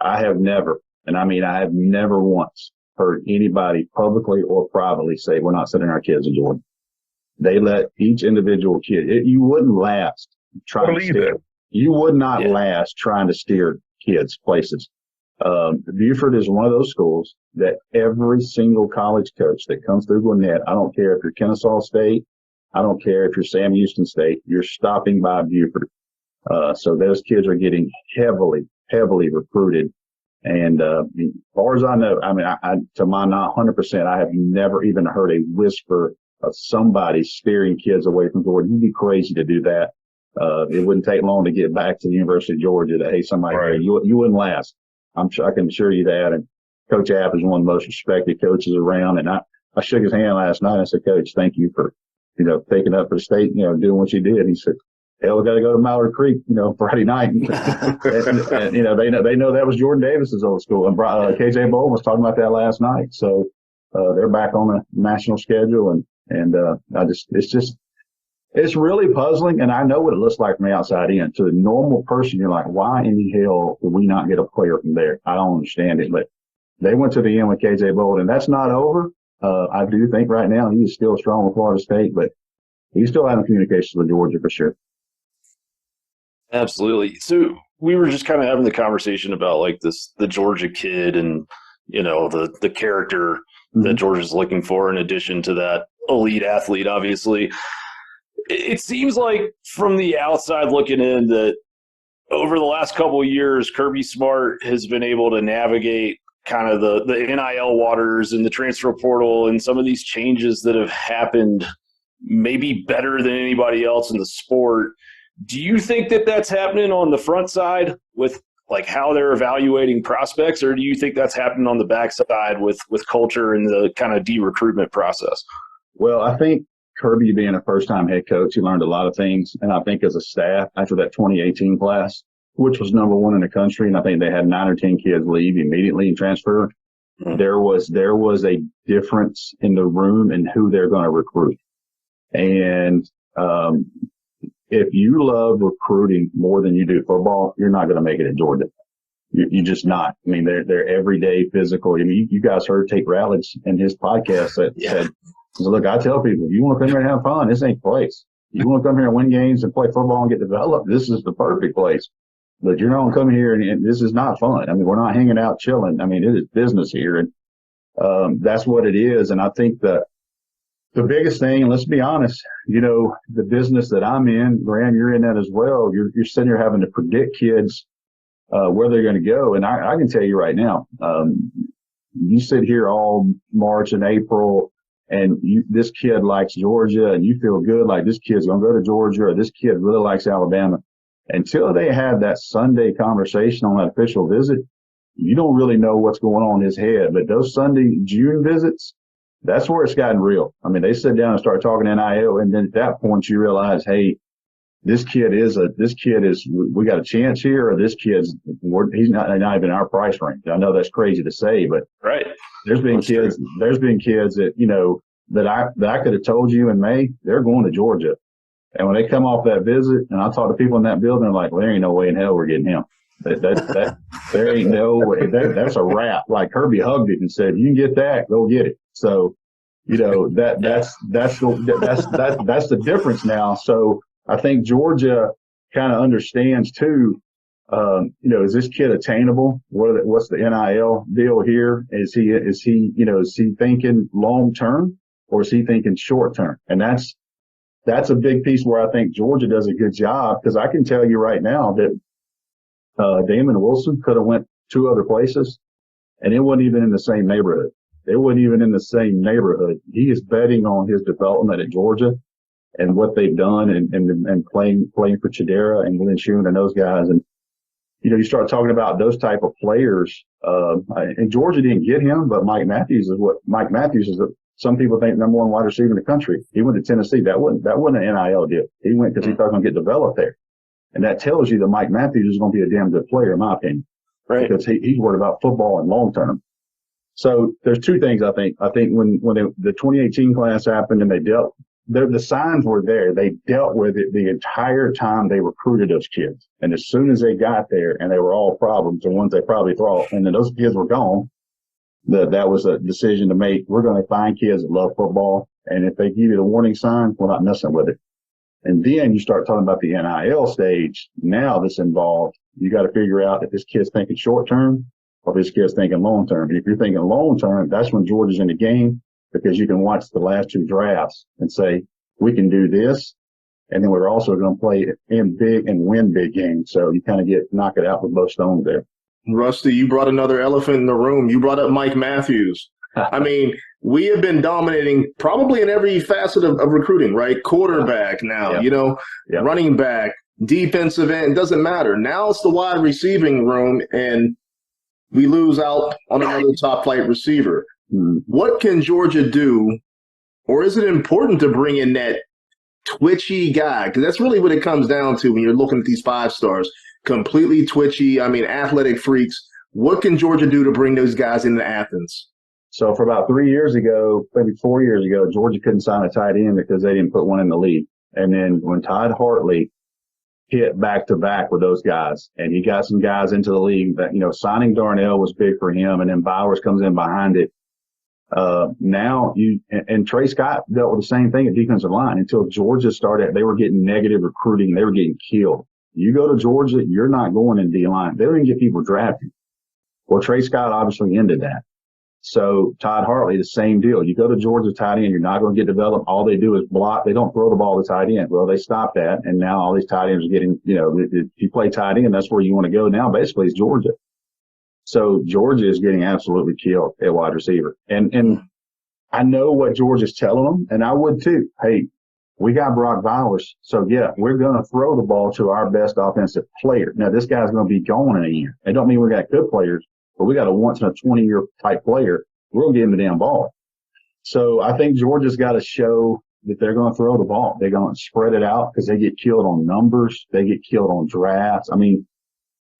I have never once heard anybody publicly or privately say we're not sending our kids to Jordan. They let each individual kid. You wouldn't last trying to steer. You would not last trying to steer kids places. Buford is one of those schools that every single college coach that comes through Gwinnett, I don't care if you're Kennesaw State, I don't care if you're Sam Houston State, you're stopping by Buford. So those kids are getting heavily recruited. And as far as I know, I mean, I to my not 100%, I have never even heard a whisper of somebody steering kids away from Jordan. You'd be crazy to do that. It wouldn't take long to get back to the University of Georgia that, hey, somebody, right. you wouldn't last. I can assure you that. And Coach App is one of the most respected coaches around. And I shook his hand last night. I said, Coach, thank you for, taking up for the state, doing what you did. He said, hell, we got to go to Mallard Creek, Friday night. and they know that was Jordan Davis's old school. And KJ Bowl was talking about that last night. So, they're back on the national schedule. And it's really puzzling. And I know what it looks like from the outside in. To the normal person, you're like, why in the hell did we not get a player from there? I don't understand it, but they went to the end with KJ Bowl, and that's not over. I do think right now he's still strong with Florida State, but he's still having communications with Georgia for sure. Absolutely. So we were just kind of having the conversation about like the Georgia kid and, the character that Georgia's looking for in addition to that elite athlete, obviously. It seems like from the outside looking in that over the last couple of years, Kirby Smart has been able to navigate kind of the NIL waters and the transfer portal and some of these changes that have happened maybe better than anybody else in the sport. Do you think that that's happening on the front side with like how they're evaluating prospects, or do you think that's happening on the backside with culture and the kind of de-recruitment process? Well, I think Kirby being a first-time head coach, he learned a lot of things. And I think as a staff, after that 2018 class, which was number one in the country, and I think they had 9 or 10 kids leave immediately and transfer, there was a difference in the room and who they're going to recruit. And if you love recruiting more than you do football, you're not going to make it at Georgia. You're just not. I mean, they're everyday physical. I mean, you guys heard Tate Ratledge in his podcast that said, look, I tell people, if you want to come here and have fun, this ain't the place. You want to come here and win games and play football and get developed, this is the perfect place. But you're not going to come here and this is not fun. I mean, we're not hanging out chilling. I mean, it is business here. And that's what it is. And I think the biggest thing, and let's be honest, the business that I'm in, Graham, you're in that as well. You're sitting here having to predict kids where they're going to go. And I can tell you right now, you sit here all March and April, and this kid likes Georgia, and you feel good like this kid's going to go to Georgia, or this kid really likes Alabama. Until they have that Sunday conversation on that official visit, you don't really know what's going on in his head. But those Sunday June visits, that's where it's gotten real. I mean, they sit down and start talking NIL, and then at that point you realize, hey, we got a chance here, or this kid's, he's not even our price range. I know that's crazy to say, but right. There's been kids that, that I could have told you in May, they're going to Georgia. And when they come off that visit, and I talk to people in that building, they're like, well, there ain't no way in hell we're getting him. There ain't no way. That's a wrap. Like Kirby hugged it and said, you can get that, go get it. So That's the difference now. So I think Georgia kind of understands too. Is this kid attainable? What's the NIL deal here? Is he thinking long term or is he thinking short term? And that's a big piece where I think Georgia does a good job, because I can tell you right now that Damon Wilson could have went 2 other places and it wasn't even in the same neighborhood. They weren't even in the same neighborhood. He is betting on his development at Georgia and what they've done and playing for Chidera and Glenn Shune and those guys. And, you start talking about those type of players. And Georgia didn't get him, but Mike Matthews is some people think number 1 wide receiver in the country. He went to Tennessee. That wasn't an NIL deal. He went because he thought he was going to get developed there. And that tells you that Mike Matthews is going to be a damn good player, in my opinion. Right. Because he's worried about football and long term. So there's 2 things I think. I think when the 2018 class happened and the signs were there. They dealt with it the entire time they recruited those kids. And as soon as they got there, and they were all problems, the ones they probably thought, and then those kids were gone, that was a decision to make. We're going to find kids that love football, and if they give you the warning sign, we're not messing with it. And then you start talking about the NIL stage. Now that's involved. You got to figure out if this kid's thinking short term or if this kid's thinking long term. And if you're thinking long term, that's when Georgia's in the game, because you can watch the last 2 drafts and say, we can do this. And then we're also going to play in big and win big games. So you kind of knock it out with both stones there. Rusty, you brought another elephant in the room. You brought up Mike Matthews. I mean, we have been dominating probably in every facet of recruiting, right? Quarterback now, running back, defensive end, doesn't matter. Now it's the wide receiving room, and we lose out on another top flight receiver. What can Georgia do, or is it important to bring in that twitchy guy? Because that's really what it comes down to when you're looking at these 5 stars. Completely twitchy, athletic freaks. What can Georgia do to bring those guys into Athens? So for about 3 years ago, maybe 4 years ago, Georgia couldn't sign a tight end because they didn't put one in the league. And then when Todd Hartley hit back to back with those guys, and he got some guys into the league that, signing Darnell was big for him, and then Bowers comes in behind it. Now and Trey Scott dealt with the same thing at defensive line until Georgia started. They were getting negative recruiting. They were getting killed. You go to Georgia, you're not going in D-line. They don't even get people drafted. Well, Trey Scott obviously ended that. So Todd Hartley, the same deal. You go to Georgia tight end, you're not going to get developed. All they do is block. They don't throw the ball to tight end. Well, they stopped that, and now all these tight ends are getting, if you play tight end, that's where you want to go now. Basically, it's Georgia. So Georgia is getting absolutely killed at wide receiver. And I know what Georgia's telling them, and I would too. Hey, we got Brock Bowers, so yeah, we're going to throw the ball to our best offensive player. Now, this guy's going to be gone in a year. It don't mean we got good players, but we got a once in a 20-year type player. We're going to give him the damn ball. So I think Georgia's got to show that they're going to throw the ball. They're going to spread it out because they get killed on numbers. They get killed on drafts. I mean,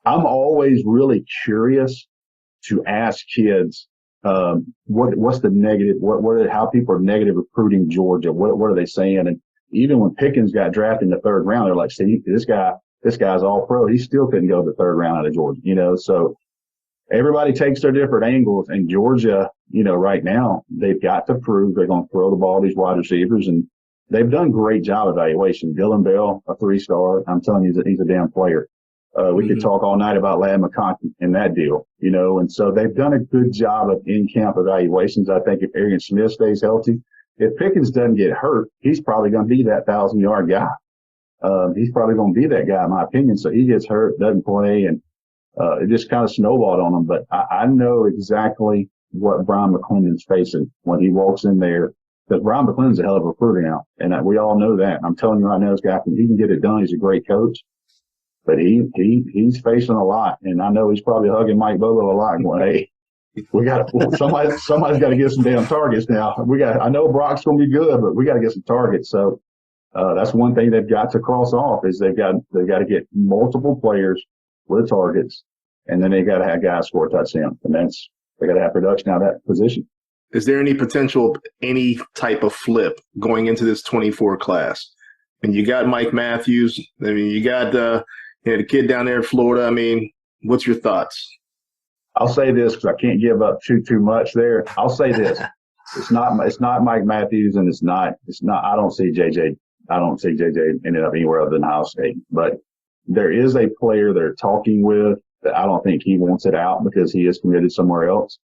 I'm always really curious to ask kids, what's the negative, how people are negative recruiting Georgia. What are they saying? And even when Pickens got drafted in the 3rd round, they're like, see, this guy's all pro. He still couldn't go to the 3rd round out of Georgia, so everybody takes their different angles, and Georgia, right now they've got to prove they're going to throw the ball to these wide receivers, and they've done a great job evaluation. Dylan Bell, a 3-star. I'm telling you, he's a damn player. We could talk all night about Ladd McConkey and that deal, and so they've done a good job of in-camp evaluations. I think if Arian Smith stays healthy, if Pickens doesn't get hurt, he's probably going to be that 1,000-yard guy. He's probably going to be that guy, in my opinion. So he gets hurt, doesn't play, and it just kind of snowballed on him. But I know exactly what Brian McClendon's facing when he walks in there, because Brian McClendon's a hell of a recruiter now, and we all know that. And I'm telling you right now, this guy he can get it done. He's a great coach. But he's facing a lot, and I know he's probably hugging Mike Bobo a lot and going, hey, we got somebody's got to get some damn targets now. I know Brock's going to be good, but we got to get some targets. So that's one thing they've got to cross off is they've got to get multiple players with targets, and then they got to have guys score touchdowns, and they got to have production out of that position. Is there any potential, any type of flip going into this 24 class? And you got Mike Matthews. I mean, you got the kid down there in Florida. I mean, what's your thoughts? I'll say this because I can't give up too much there. I'll say this. It's not Mike Matthews, and it's not. I don't see JJ ending up anywhere other than Ohio State. But there is a player they're talking with that I don't think he wants it out because he is committed somewhere else.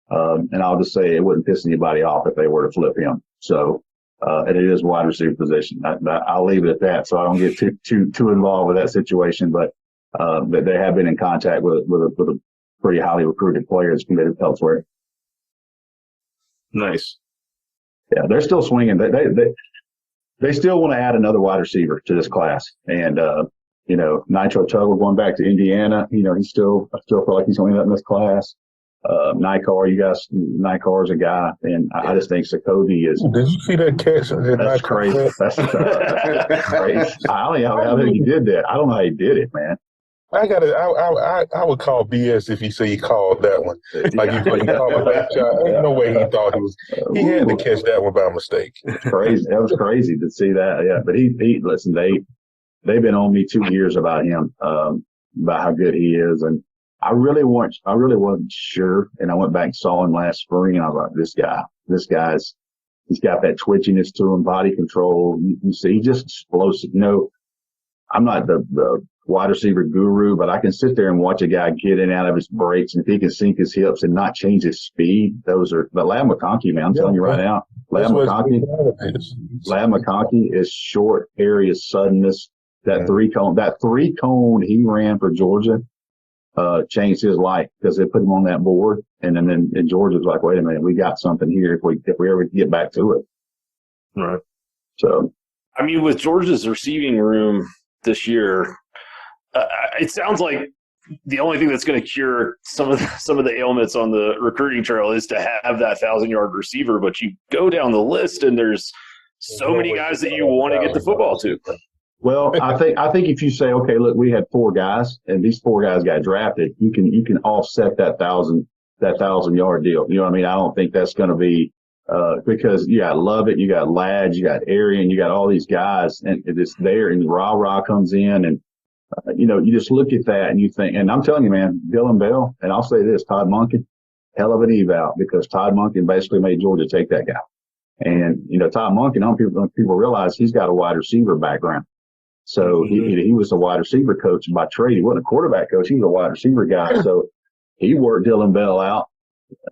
And I'll just say it wouldn't piss anybody off if they were to flip him. So, and it is wide receiver position. I'll leave it at that, so I don't get too involved with that situation. But they have been in contact with a pretty highly recruited player that's committed elsewhere. Nice. Yeah, they're still swinging. They still want to add another wide receiver to this class. And, Nitro Tuggle going back to Indiana, I still feel like he's going to end up in this class. Nykar's a guy, and I just think Sakovi is. Did you see that catch? That's crazy. That's crazy. I don't know how he did that. I don't know how he did it, man. I would call BS if he said he called that one. Like he called a back shot. Ain't no way he thought he was. He had to catch that one by mistake. Crazy. That was crazy to see that. Yeah, but listen. They've been on me 2 years about him, about how good he is, and I really wasn't sure. And I went back and saw him last spring, and I was like, this guy's he's got that twitchiness to him, body control. You see, he's just explosive. I'm not the wide receiver guru, but I can sit there and watch a guy get in and out of his breaks, and if he can sink his hips and not change his speed, but Lab McConkey, man, I'm telling you right now, Lab McConkey is short area suddenness. That three cone he ran for Georgia, changed his life because they put him on that board. And then Georgia was like, wait a minute, we got something here if we ever get back to it. Right. So, I mean, with Georgia's receiving room this year, it sounds like the only thing that's going to cure some of the ailments on the recruiting trail is to have that 1,000-yard receiver. But you go down the list, and there's so many guys that you want to get the football to. Well, I think if you say, okay, look, we had 4 guys, and these 4 guys got drafted, you can offset that 1,000-yard deal. You know what I mean? I don't think that's going to be because you got Lovett, you got Ladd, you got Arian, you got all these guys, and it's there, and Ra comes in, and you just look at that and you think, and I'm telling you, man, Dylan Bell, and I'll say this, Todd Monken, hell of an eval, because Todd Monken basically made Georgia take that guy. And, Todd Monken, I don't think people realize he's got a wide receiver background. So he was a wide receiver coach by trade. He wasn't a quarterback coach. He was a wide receiver guy. So he worked Dylan Bell out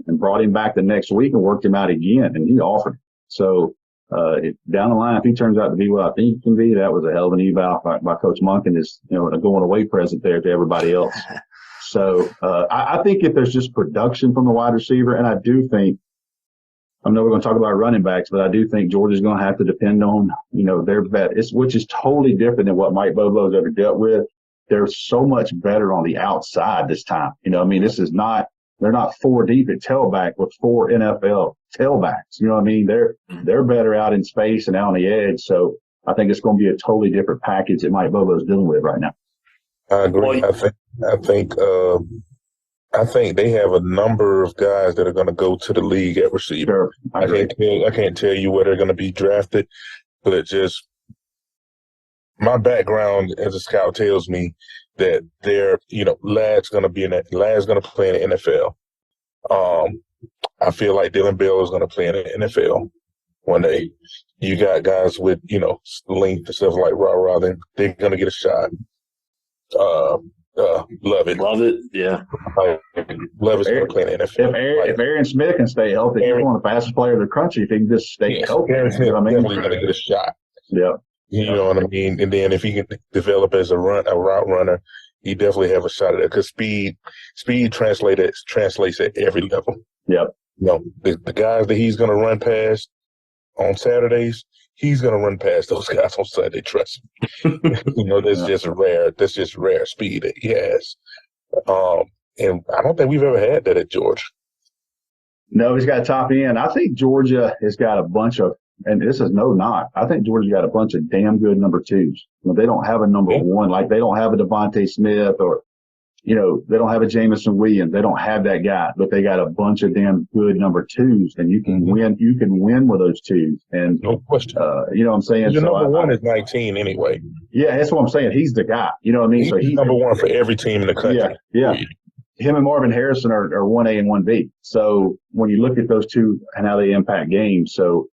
and brought him back the next week and worked him out again, and he offered him. So down the line, if he turns out to be what I think he can be, that was a hell of an eval by Coach Monken. Is a going away present there to everybody else. So I think if there's just production from the wide receiver, and I do think, I know we're going to talk about running backs, but I do think Georgia's going to have to depend on, their vet, which is totally different than what Mike Bobo's ever dealt with. They're so much better on the outside this time. This is not, they're not 4 deep at tailback with 4 NFL tailbacks. They're better out in space and out on the edge. So I think it's going to be a totally different package that Mike Bobo's dealing with right now. I agree. I think they have a number of guys that are going to go to the league at receiver. Sure. I can't tell you where they're going to be drafted, but just my background as a scout tells me that Ladd's going to play in the NFL. I feel like Dylan Bell is going to play in the NFL one day. You got guys with, length and stuff like Ra, they're going to get a shot. Love it. Yeah. Love is going to play in the NFL. If Aaron Smith can stay healthy, he's one of the fastest players in the country. If he can just stay healthy, Aaron Smith definitely going to get a shot. Yeah. You know what I mean? And then if he can develop as a route runner, he definitely have a shot at it because speed translates at every level. Yep. The guys that he's going to run past on Saturdays, he's going to run past those guys on Sunday. Trust me. That's just rare speed that he has. And I don't think we've ever had that at Georgia. No, he's got top end. I think Georgia has got a bunch of, and this is no knock, I think Georgia got a bunch of damn good number 2s. They don't have a number 1, like they don't have a Devontae Smith or, they don't have a Jamison Williams. They don't have that guy, but they got a bunch of damn good number 2s, and you can win with those 2s. And no question. You know what I'm saying? Your number 1 is 19 anyway. Yeah, that's what I'm saying. He's the guy. You know what I mean? He's number 1 for every team in the country. Yeah. him and Marvin Harrison are 1A and 1B. So when you look at those two and how they impact games, so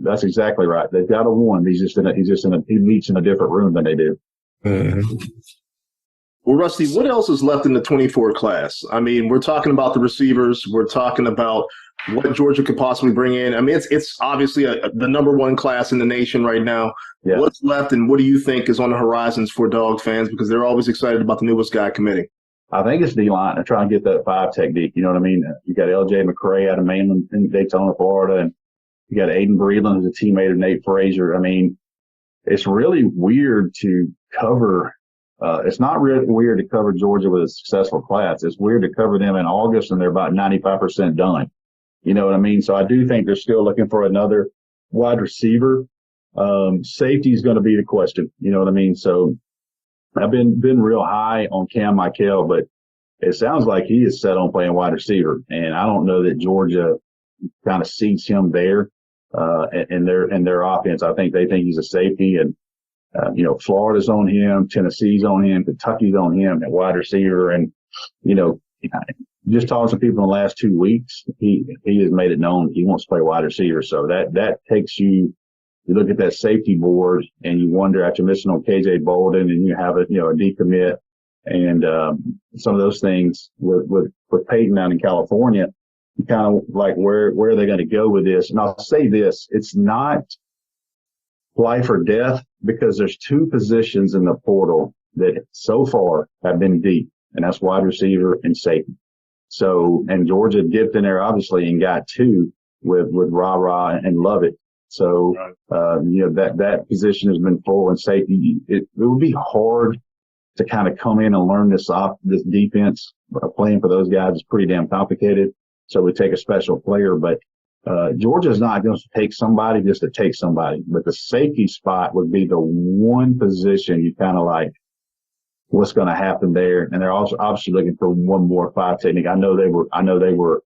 that's exactly right. They've got a one. He meets in a different room than they do. Mm-hmm. Well, Rusty, what else is left in the 24 class? I mean, we're talking about the receivers. We're talking about what Georgia could possibly bring in. I mean, it's obviously the number one class in the nation right now. Yeah. What's left, and what do you think is on the horizons for Dog fans? Because they're always excited about the newest guy committing. I think it's D-line. They're trying to get that 5 technique. You know what I mean? You got L.J. McCray out of Mainland in Daytona, Florida, and you got Aiden Breedland, who's a teammate of Nate Frazier. I mean, it's really weird to cover. It's not really weird to cover Georgia with a successful class. It's weird to cover them in August and they're about 95% done. You know what I mean? So I do think they're still looking for another wide receiver. Safety is going to be the question. You know what I mean? So I've been real high on Cam Michael, but it sounds like he is set on playing wide receiver. And I don't know that Georgia kind of seats him there, in their offense. I think they think he's a safety, and Florida's on him, Tennessee's on him, Kentucky's on him at wide receiver. And, just talking to people in the last 2 weeks, he has made it known he wants to play wide receiver. So that takes you look at that safety board and you wonder, after missing on KJ Bolden and you have a decommit and, some of those things with Peyton down in California, you kind of like, where are they going to go with this? And I'll say this, it's not life or death, because there's 2 positions in the portal that so far have been deep, and that's wide receiver and safety. So, and Georgia dipped in there obviously and got 2 with Ra and Lovett. So, that position has been full, and safety, it would be hard to kind of come in and learn this defense. Playing for those guys is pretty damn complicated. So we take a special player, but Georgia's not going to take somebody just to take somebody. But the safety spot would be the one position you kind of like, what's going to happen there? And they're also obviously looking for one more 5 technique. I know they were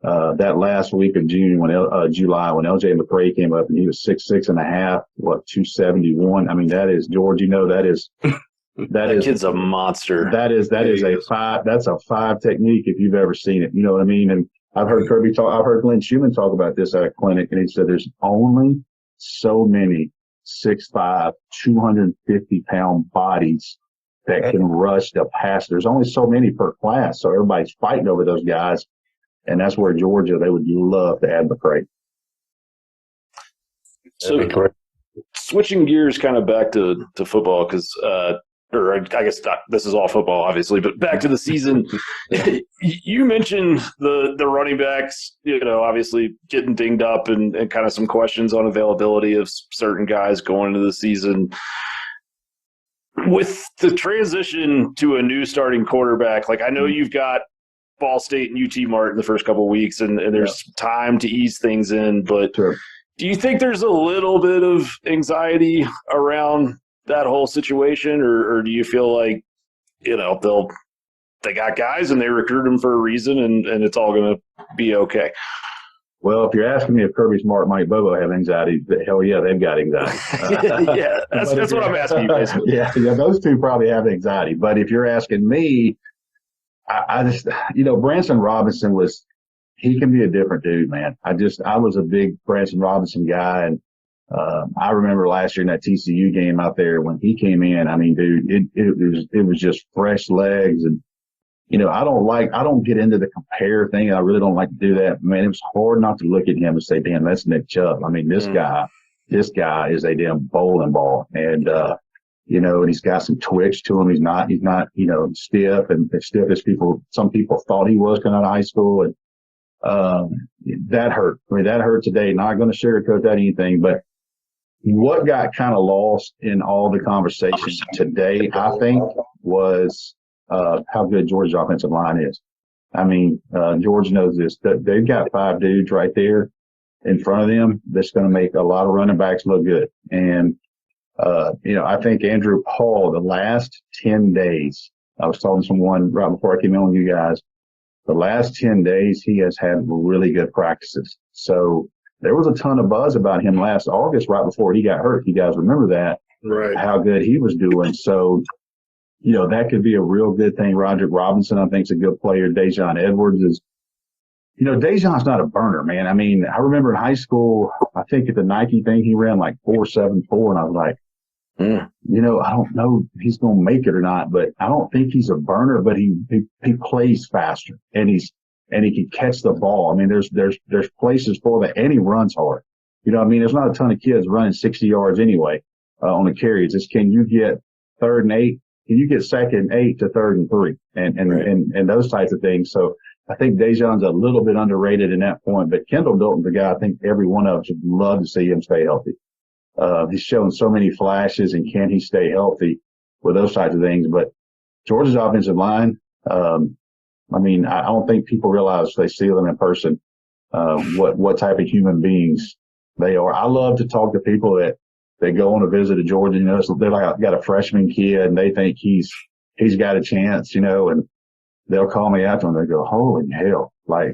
that last week of July when LJ McCray came up and he was 6'6.5", 271. I mean, that is George. That kid's a monster. That is a 5. That's a 5 technique if you've ever seen it. You know what I mean? And I've heard Glenn Schumann talk about this at a clinic, and he said there's only so many 6'5", 250-pound bodies that can rush the pass. There's only so many per class, so everybody's fighting over those guys, and that's where Georgia, they would love to add McCray. So switching gears kind of back to football, because or I guess this is all football, obviously, but back to the season. You mentioned the running backs, obviously getting dinged up and kind of some questions on availability of certain guys going into the season. With the transition to a new starting quarterback, like I know you've got Ball State and UT Martin the first couple of weeks, and there's time to ease things in, but sure. Do you think there's a little bit of anxiety around that whole situation, or do you feel like, they got guys and they recruit them for a reason and it's all going to be okay? Well, if you're asking me if Kirby Smart, Mike Bobo have anxiety, hell yeah, they've got anxiety. Yeah, that's what I'm asking you, basically. Yeah, those 2 probably have anxiety. But if you're asking me, I just, Branson Robinson he can be a different dude, man. I was a big Branson Robinson guy, and I remember last year in that TCU game out there when he came in. I mean, dude, it was just fresh legs, and I don't get into the compare thing. I really don't like to do that. Man, it was hard not to look at him and say, damn, that's Nick Chubb. I mean, this guy is a damn bowling ball, and and he's got some twitch to him. He's not stiff and as stiff as some people thought he was coming out of high school, and that hurt. I mean, that hurt today. Not going to sugarcoat that anything, but what got kind of lost in all the conversation today, I think, was how good Georgia's offensive line is. I mean, Georgia knows this. They've got 5 dudes right there in front of them that's going to make a lot of running backs look good. And, I think Andrew Paul, the last 10 days, I was talking to someone right before I came in with you guys, the last 10 days, he has had really good practices. So there was a ton of buzz about him last August, right before he got hurt. You guys remember that? Right. How good he was doing. So, that could be a real good thing. Roderick Robinson, I think, is a good player. Dejon Edwards is, Dejon's not a burner, man. I mean, I remember in high school, I think at the Nike thing, he ran like 4.74, and I was like, I don't know if he's going to make it or not, but I don't think he's a burner, but he plays faster and he can catch the ball. I mean, there's places for that, and he runs hard. There's not a ton of kids running 60 yards anyway, on the carries. It's, can you get 3rd and 8? Can you get 2nd and 8 to 3rd and 3 and those types of things? So I think Dejon's a little bit underrated in that point, but Kendall Dalton's a guy I think every one of us would love to see him stay healthy. He's shown so many flashes, and can he stay healthy with those types of things? But Georgia's offensive line, I don't think people realize they see them in person, what type of human beings they are. I love to talk to people that go on a visit to Georgia. They're like, got a freshman kid and they think he's got a chance, and they'll call me after and they go, holy hell. Like,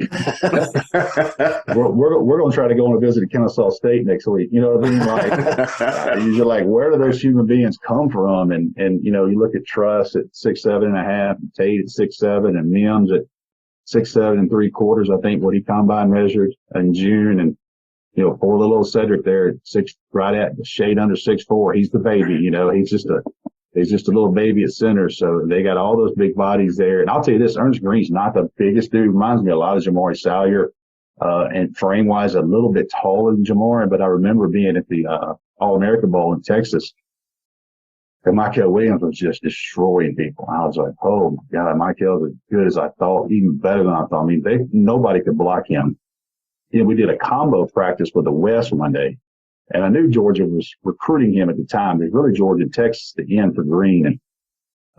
we're going to try to go on a visit to Kennesaw State next week. You know what I mean? Like, you're like, where do those human beings come from? And, you look at Truss at 6'7.5", Tate at 6'7", and Mims at 6'7 3/4, I think, what he combine measured in June. And, poor little old Cedric there at right at the shade under 6'4". He's the baby, he's just a little baby at center. So they got all those big bodies there. And I'll tell you this, Ernest Green's not the biggest dude. Reminds me a lot of Jamari Salyer, and frame wise a little bit taller than Jamari. But I remember being at the, All-America Bowl in Texas, and Michael Williams was just destroying people. I was like, oh my God, Michael's as good as I thought, even better than I thought. I mean, nobody could block him. We did a combo practice with the West one day, and I knew Georgia was recruiting him at the time. It was really Georgia and Texas at the end for Green, and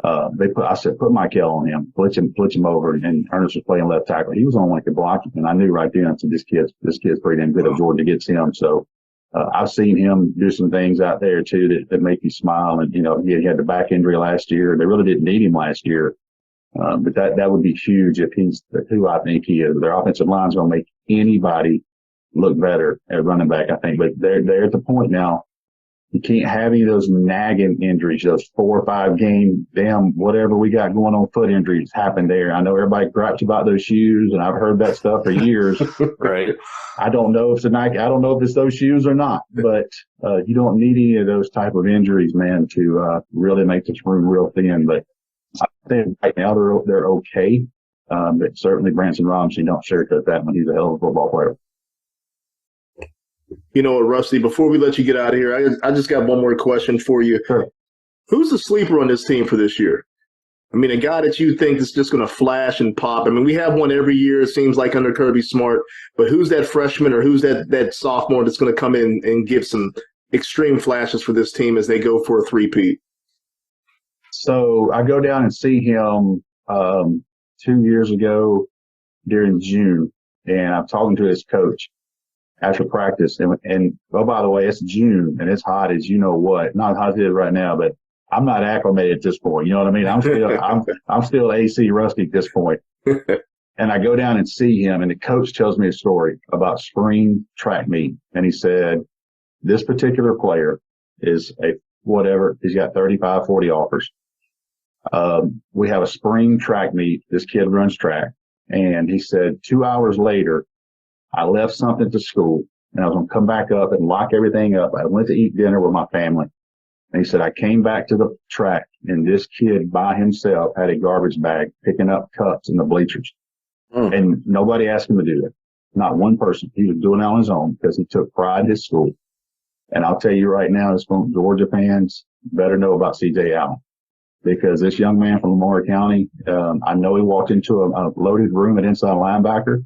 I said, put Michael on him, blitz him over, and Ernest was playing left tackle. He was the only one that could block him, and I knew right then, I said, this kid's pretty damn good if Georgia gets him. So I've seen him do some things out there too that make you smile. And he had the back injury last year. They really didn't need him last year. But that would be huge if he's who I think he is. Their offensive line is going to make anybody look better at running back, I think. But they're at the point now, you can't have any of those nagging injuries, those 4 or 5 game, whatever we got going on, foot injuries happen there. I know everybody gripes about those shoes, and I've heard that stuff for years. Right. I don't know if it's Nike. I don't know if it's those shoes or not, but you don't need any of those type of injuries, man, to really make this room real thin. But I think right now they're okay. But certainly Branson Robinson, don't sugarcoat that one. He's a hell of a football player. You know what, Rusty, before we let you get out of here, I just got one more question for you. Sure. Who's the sleeper on this team for this year? I mean, a guy that you think is just going to flash and pop. I mean, we have one every year, it seems like, under Kirby Smart. But who's that freshman or who's that sophomore that's going to come in and give some extreme flashes for this team as they go for a three-peat? So I go down and see him 2 years ago during June, and I'm talking to his coach after practice. And oh, by the way, it's June and it's hot as you know what. Not hot as it is right now, but I'm not acclimated at this point. You know what I mean? I'm still AC Rusty at this point. And I go down and see him, and the coach tells me a story about spring track meet. And he said, this particular player is he's got 35, 40 offers. We have a spring track meet. This kid runs track. And he said 2 hours later, I left something to school, and I was going to come back up and lock everything up. I went to eat dinner with my family. And he said, I came back to the track, and this kid by himself had a garbage bag picking up cups in the bleachers. And nobody asked him to do that. Not one person. He was doing it on his own because he took pride in his school. And I'll tell you right now, Georgia fans better know about C.J. Allen, because this young man from Lamar County, I know he walked into a loaded room at inside linebacker.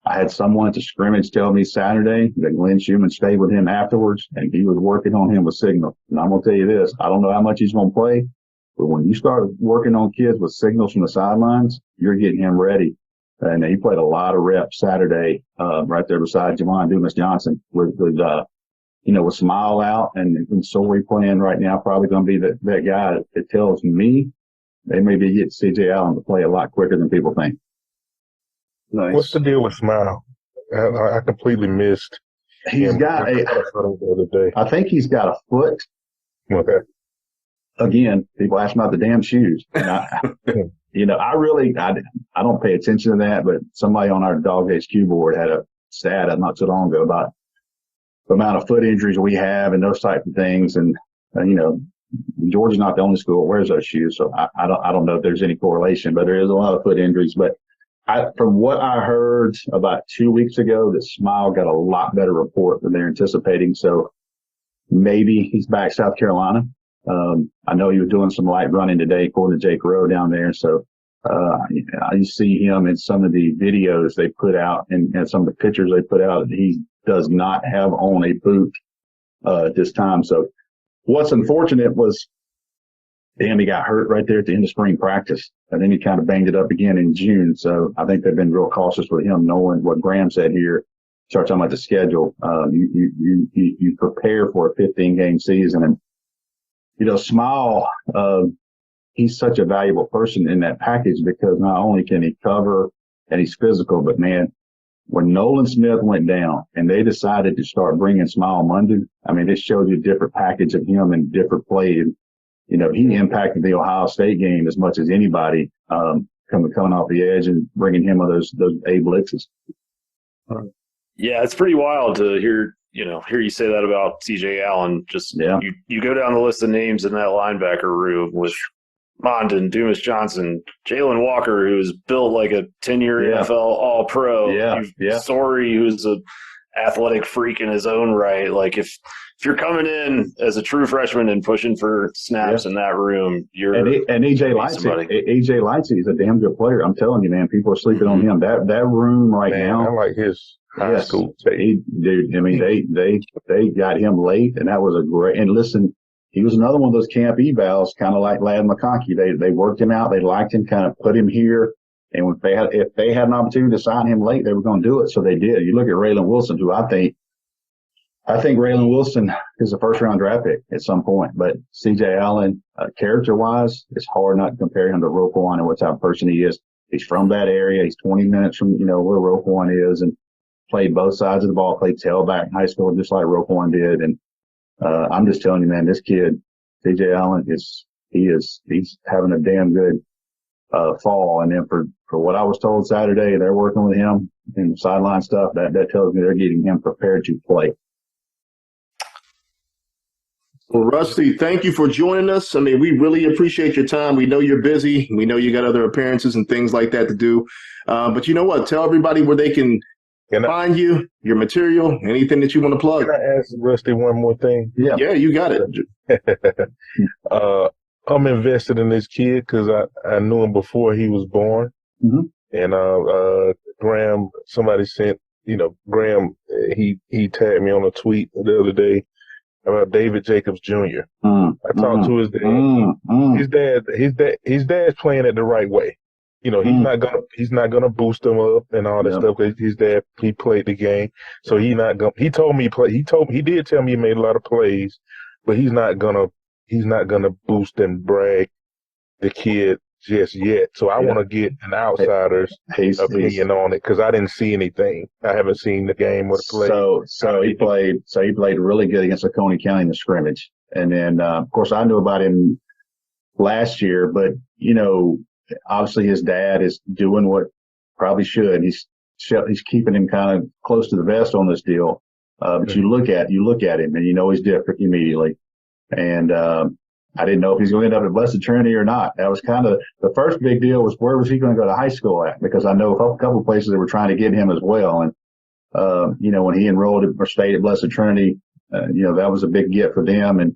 I had someone at the scrimmage tell me Saturday that Glenn Schumann stayed with him afterwards, and he was working on him with signals. And I'm going to tell you this, I don't know how much he's going to play, but when you start working on kids with signals from the sidelines, you're getting him ready. And he played a lot of reps Saturday, right there beside Javon Dumas-Johnson with Smile out and Sorey playing right now, probably going to be that guy. It tells me they may be getting C.J. Allen to play a lot quicker than people think. Nice. What's the deal with Smile? I completely missed. He's got the other day. I think he's got a foot. Okay. again, people ask about the damn shoes. And I don't pay attention to that, but somebody on our DawgsHQ board had a stat not so long ago about the amount of foot injuries we have and those types of things. And, Georgia's not the only school that wears those shoes. So I don't know if there's any correlation, but there is a lot of foot injuries. But from what I heard about 2 weeks ago, that Smile got a lot better report than they're anticipating. So maybe he's back South Carolina. I know he was doing some light running today, according to Jake Rowe down there. So, you see him in some of the videos they put out and some of the pictures they put out. He does not have on a boot, at this time. So what's unfortunate was, he got hurt right there at the end of spring practice. And then he kind of banged it up again in June. So I think they've been real cautious with him, knowing what Graham said here. Start talking about the schedule. You prepare for a 15-game season. And, Smile, he's such a valuable person in that package because not only can he cover and he's physical, but man, when Nolan Smith went down and they decided to start bringing Smile Monday, I mean, it showed you a different package of him and different play. And, he impacted the Ohio State game as much as anybody, coming off the edge and bringing him those A blitzes. Yeah, it's pretty wild to hear you say that about CJ Allen. You go down the list of names in that linebacker room with Mondon, Dumas Johnson, Jalen Walker, who's built like a 10-year NFL All-Pro. Sorey, who's an athletic freak in his own right. Like if you're coming in as a true freshman and pushing for snaps in that room, you're and EJ Lightsey is a damn good player. I'm telling you, man, people are sleeping on him. That room now. I like his high school tape. Dude, I mean, they got him late, and that was a great. And listen, he was another one of those camp evals, kind of like Ladd McConkey. They worked him out. They liked him, kind of put him here. And if they had an opportunity to sign him late, they were going to do it. So they did. You look at Raylan Wilson, who I think Raylan Wilson is a first-round draft pick at some point. But C.J. Allen, character-wise, it's hard not to compare him to Roquan and what type of person he is. He's from that area. He's 20 minutes from, where Roquan is, and played both sides of the ball, played tailback in high school just like Roquan did. And I'm just telling you, man, this kid, C.J. Allen, he's having a damn good fall. And then for what I was told Saturday, they're working with him and sideline stuff. That tells me they're getting him prepared to play. Well, Rusty, thank you for joining us. I mean, we really appreciate your time. We know you're busy. We know you got other appearances and things like that to do. But you know what? Tell everybody where they can find you, your material, anything that you want to plug. Can I ask Rusty one more thing? Yeah, you got it. I'm invested in this kid because I knew him before he was born. Mm-hmm. And Graham, somebody sent, Graham, he tagged me on a tweet the other day about David Jacobs Jr. I talked to his dad. His dad's playing it the right way. He's not gonna boost him up and all that stuff. Cause his dad, he played the game, so he did tell me he made a lot of plays, but he's not gonna boost and brag the kid just yet. So I want to get an outsider's opinion on it because I didn't see anything. I haven't seen the game or the play. So he played really good against Oconee County in the scrimmage, and then of course I knew about him last year, but obviously his dad is doing what probably should. He's keeping him kind of close to the vest on this deal. But you look at him and he's different immediately. And I didn't know if he's going to end up at Blessed Trinity or not. That was kind of the first big deal was where was he going to go to high school at? Because I know a couple of places that were trying to get him as well. And, when he enrolled or stayed at Blessed Trinity, that was a big get for them. And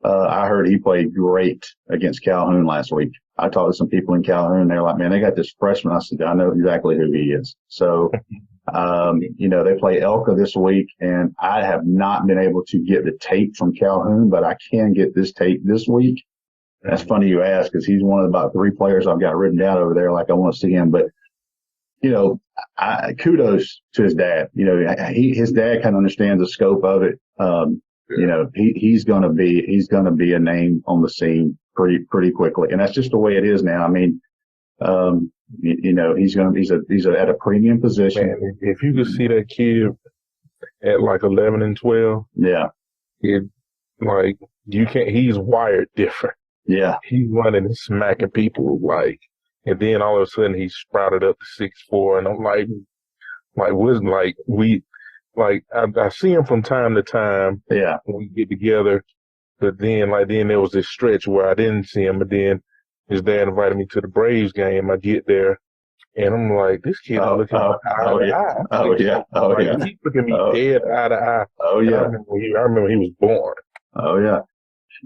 I heard he played great against Calhoun last week. I talked to some people in Calhoun. They're like, man, they got this freshman. I said, I know exactly who he is. So, they play Elka this week, and I have not been able to get the tape from Calhoun, but I can get this tape this weweek. That's funny you ask because he's one of about 3 players I've got written down over there. Like I want to see him, but kudos to his dad. His dad kind of understands the scope of it. He's going to be a name on the scene pretty quickly, and that's just the way it is now. I mean, he's at a premium position. Man, if you could see that kid at like 11 and 12, he's wired different. Yeah. He's running and smacking people like, and then all of a sudden he sprouted up to 6'4", and I'm like wasn't like we, like I see him from time to time. Yeah. When we get together, but then there was this stretch where I didn't see him, but then his dad invited me to the Braves game. I get there, and I'm like, this kid is looking eye to eye. Oh yeah. He's looking me dead eye to eye. Oh yeah. I remember he was born. Oh yeah.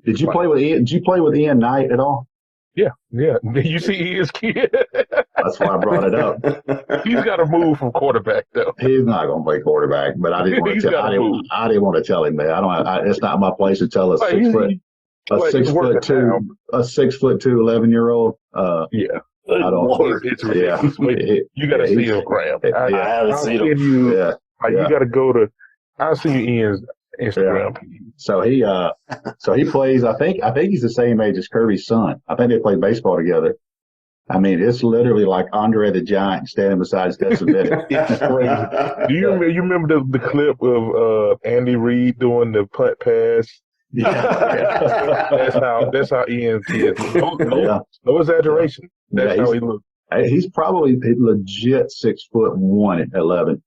Did you play with Ian? Did you play with Ian Knight at all? Yeah. Did you see Ian's kid? That's why I brought it up. He's got to move from quarterback though. He's not going to play quarterback, but I didn't want to tell. I didn't want to tell him that. It's not my place to tell a 6 foot, a 6'2", 11-year-old. Yeah. I don't. You got to see him, Graham. I haven't seen him. You got to go to. I'll see you Ian's Instagram. Yeah. So he plays. I think he's the same age as Kirby's son. I think they play baseball together. I mean, it's literally like Andre the Giant standing beside Stetson Bennett. It's crazy. Do you remember the clip of Andy Reid doing the punt pass? Yeah. That's how Ian's kid. No exaggeration. That's how he looks. He's probably legit 6'1" at 11.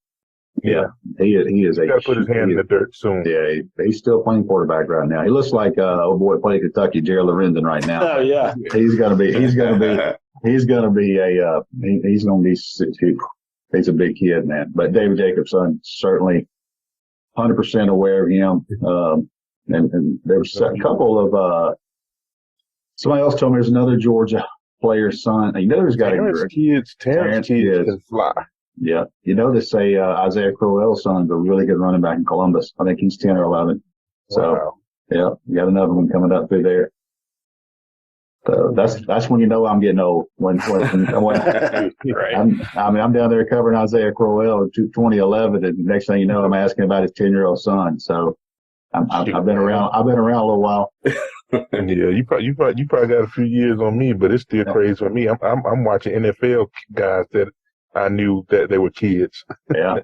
Yeah, he is. He's got to put his hand in the dirt soon. Yeah, he's still playing quarterback right now. He looks like old boy playing Kentucky, Jerry Lorenzen right now. Oh yeah, he's gonna be a. He's a big kid, man. But David Jacobson certainly 100% aware of him. And there was a couple of somebody else told me there's another Georgia player's son. You know, there's got Terrence kids can fly. Yeah. You know, they say Isaiah Crowell's son's a really good running back in Columbus. I think he's 10 or 11. So, yeah, you got another one coming up through there. So that's when you know I'm getting old. When right. I'm down there covering Isaiah Crowell in 2011, and the next thing you know, I'm asking about his 10-year-old son. So I've been around a little while. Yeah, you probably got a few years on me, but it's still crazy for me. I'm watching NFL guys that I knew that they were kids. Yeah,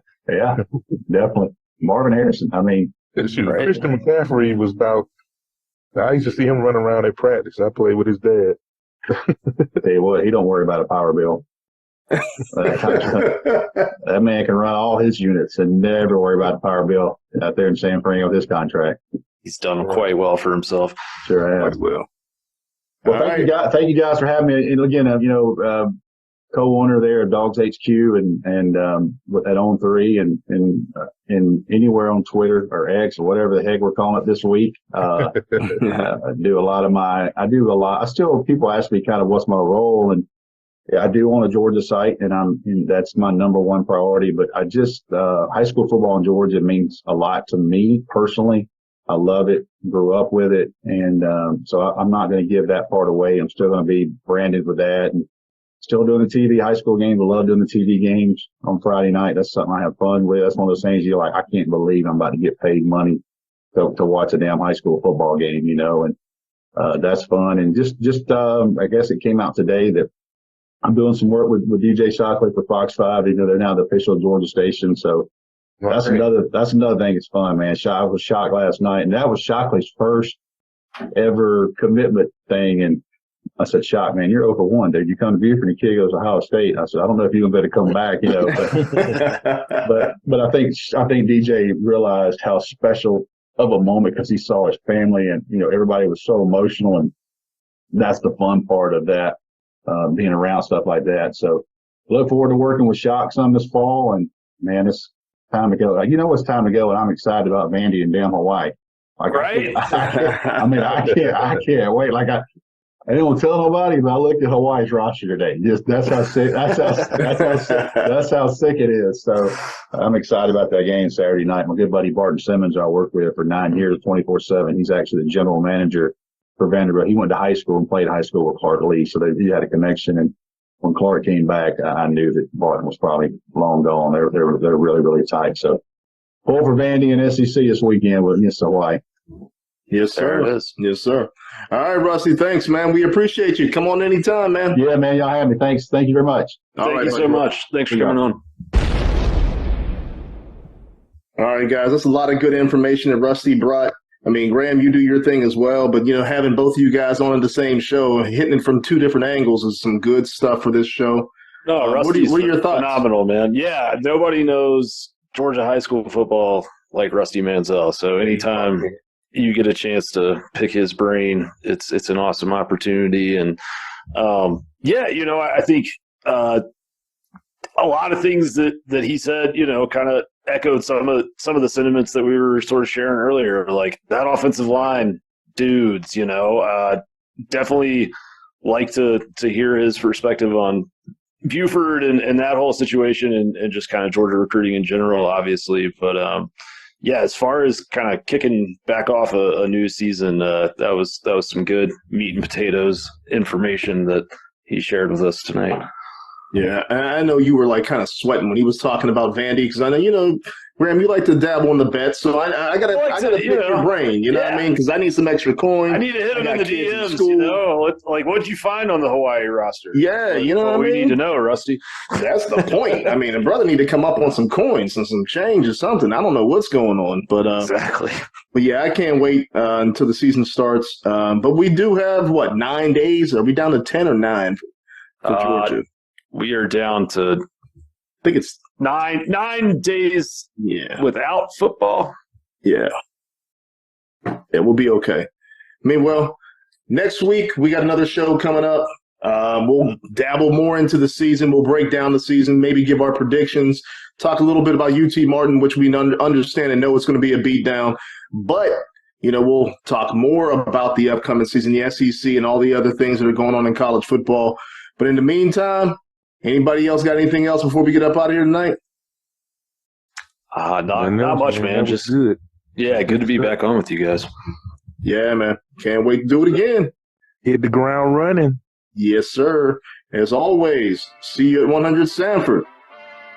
definitely. Marvin Harrison. I mean, Christian McCaffrey was about. I used to see him run around at practice. I played with his dad. Tell you what, he don't worry about a power bill. That man can run all his units and never worry about a power bill out there in San Fran with his contract. He's done quite well for himself. Sure has. Well, thank you guys for having me. And again, co-owner there at DawgsHQ and at On3 and anywhere on Twitter or X or whatever the heck we're calling it this week. I still, people ask me kind of what's my role, and I do own a Georgia site, and that's my number one priority. But I just high school football in Georgia means a lot to me personally. I love it, grew up with it, and so I'm not going to give that part away. I'm still going to be branded with that, and still doing the TV high school games. I love doing the TV games on Friday night. That's something I have fun with. That's one of those things you're like, I can't believe I'm about to get paid money to watch a damn high school football game, and that's fun. And just I guess it came out today that I'm doing some work with DJ Shockley for Fox 5. They're now the official Georgia station. So that's another thing that's fun, man. I was shocked last night, and that was Shockley's first ever commitment thing. And I said, Shock, man, you're 0 for 1, dude. You come to Buford and the kid goes to Ohio State. I said, I don't know if you're going to better come back, but I think DJ realized how special of a moment because he saw his family and, everybody was so emotional, and that's the fun part of that, being around stuff like that. So look forward to working with Shock some this fall, and man, it's time to go. It's time to go, and I'm excited about Vandy and damn Hawaii. Right. I can't wait. I didn't tell nobody, but I looked at Hawaii's roster today. That's how sick it is. So I'm excited about that game Saturday night. My good buddy Barton Simmons, I worked with for 9 years, 24/7. He's actually the general manager for Vanderbilt. He went to high school and played high school with Clark Lee, so he had a connection. And when Clark came back, I knew that Barton was probably long gone. They're really, really tight. So pull for Vandy and SEC this weekend against Hawaii. Yes, sir. There it is. Yes, sir. All right, Rusty. Thanks, man. We appreciate you. Come on anytime, man. Yeah, man. Y'all have me. Thanks. Thank you very much. Thank you so much. Thanks for coming on. All right, guys. That's a lot of good information that Rusty brought. I mean, Graham, you do your thing as well, but, having both of you guys on the same show, hitting it from two different angles is some good stuff for this show. No, Rusty's what are your thoughts? Phenomenal, man. Yeah, nobody knows Georgia high school football like Rusty Mansell. So anytime you get a chance to pick his brain, it's an awesome opportunity. And, I think a lot of things that he said, kind of echoed some of the sentiments that we were sort of sharing earlier, like that offensive line dudes, definitely like to hear his perspective on Buford and that whole situation and just kind of Georgia recruiting in general, obviously. But as far as kind of kicking back off a new season, that was some good meat and potatoes information that he shared with us tonight. Yeah, and I know you were like kind of sweating when he was talking about Vandy because I know, Graham, you like to dabble in the bets, so I gotta pick your brain. You know what I mean? Because I need some extra coin. I need to hit him in the DMs. Like what'd you find on the Hawaii roster? Yeah, you know what I mean. We need to know, Rusty. That's the point. I mean, the brother need to come up on some coins and some change or something. I don't know what's going on, but exactly. But yeah, I can't wait until the season starts. But we do have 9 days? Are we down to 10 or 9 for Georgia? We are down to, I think it's 9 days without football. Yeah. It will be okay. I mean, well, next week we got another show coming up. We'll dabble more into the season. We'll break down the season, maybe give our predictions, talk a little bit about UT Martin, which we understand and know it's going to be a beatdown. But, we'll talk more about the upcoming season, the SEC, and all the other things that are going on in college football. But in the meantime, anybody else got anything else before we get up out of here tonight? Not much, man. Just good. Yeah, good to be back on with you guys. Yeah, man. Can't wait to do it again. Hit the ground running. Yes, sir. As always, see you at 100 Sanford.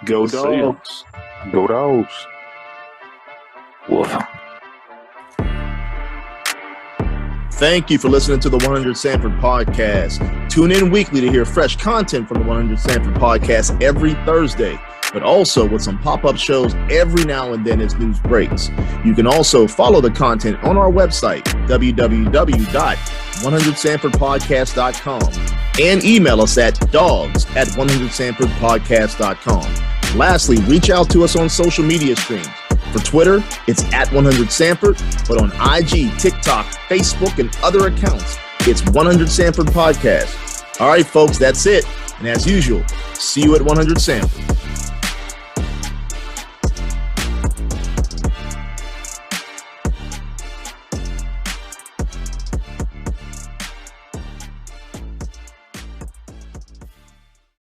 Go Dogs. Go Dogs. Woof. Thank you for listening to the 100 Sanford podcast. Tune in weekly to hear fresh content from the 100 Sanford podcast every Thursday, but also with some pop-up shows every now and then as news breaks. You can also follow the content on our website, www.100sanfordpodcast.com, and email us at dogs@100sanfordpodcast.com. Lastly, reach out to us on social media streams. For Twitter, it's at 100 Sanford, but on IG, TikTok, Facebook, and other accounts, it's 100 Sanford Podcast. All right, folks, that's it. And as usual, see you at 100 Sanford.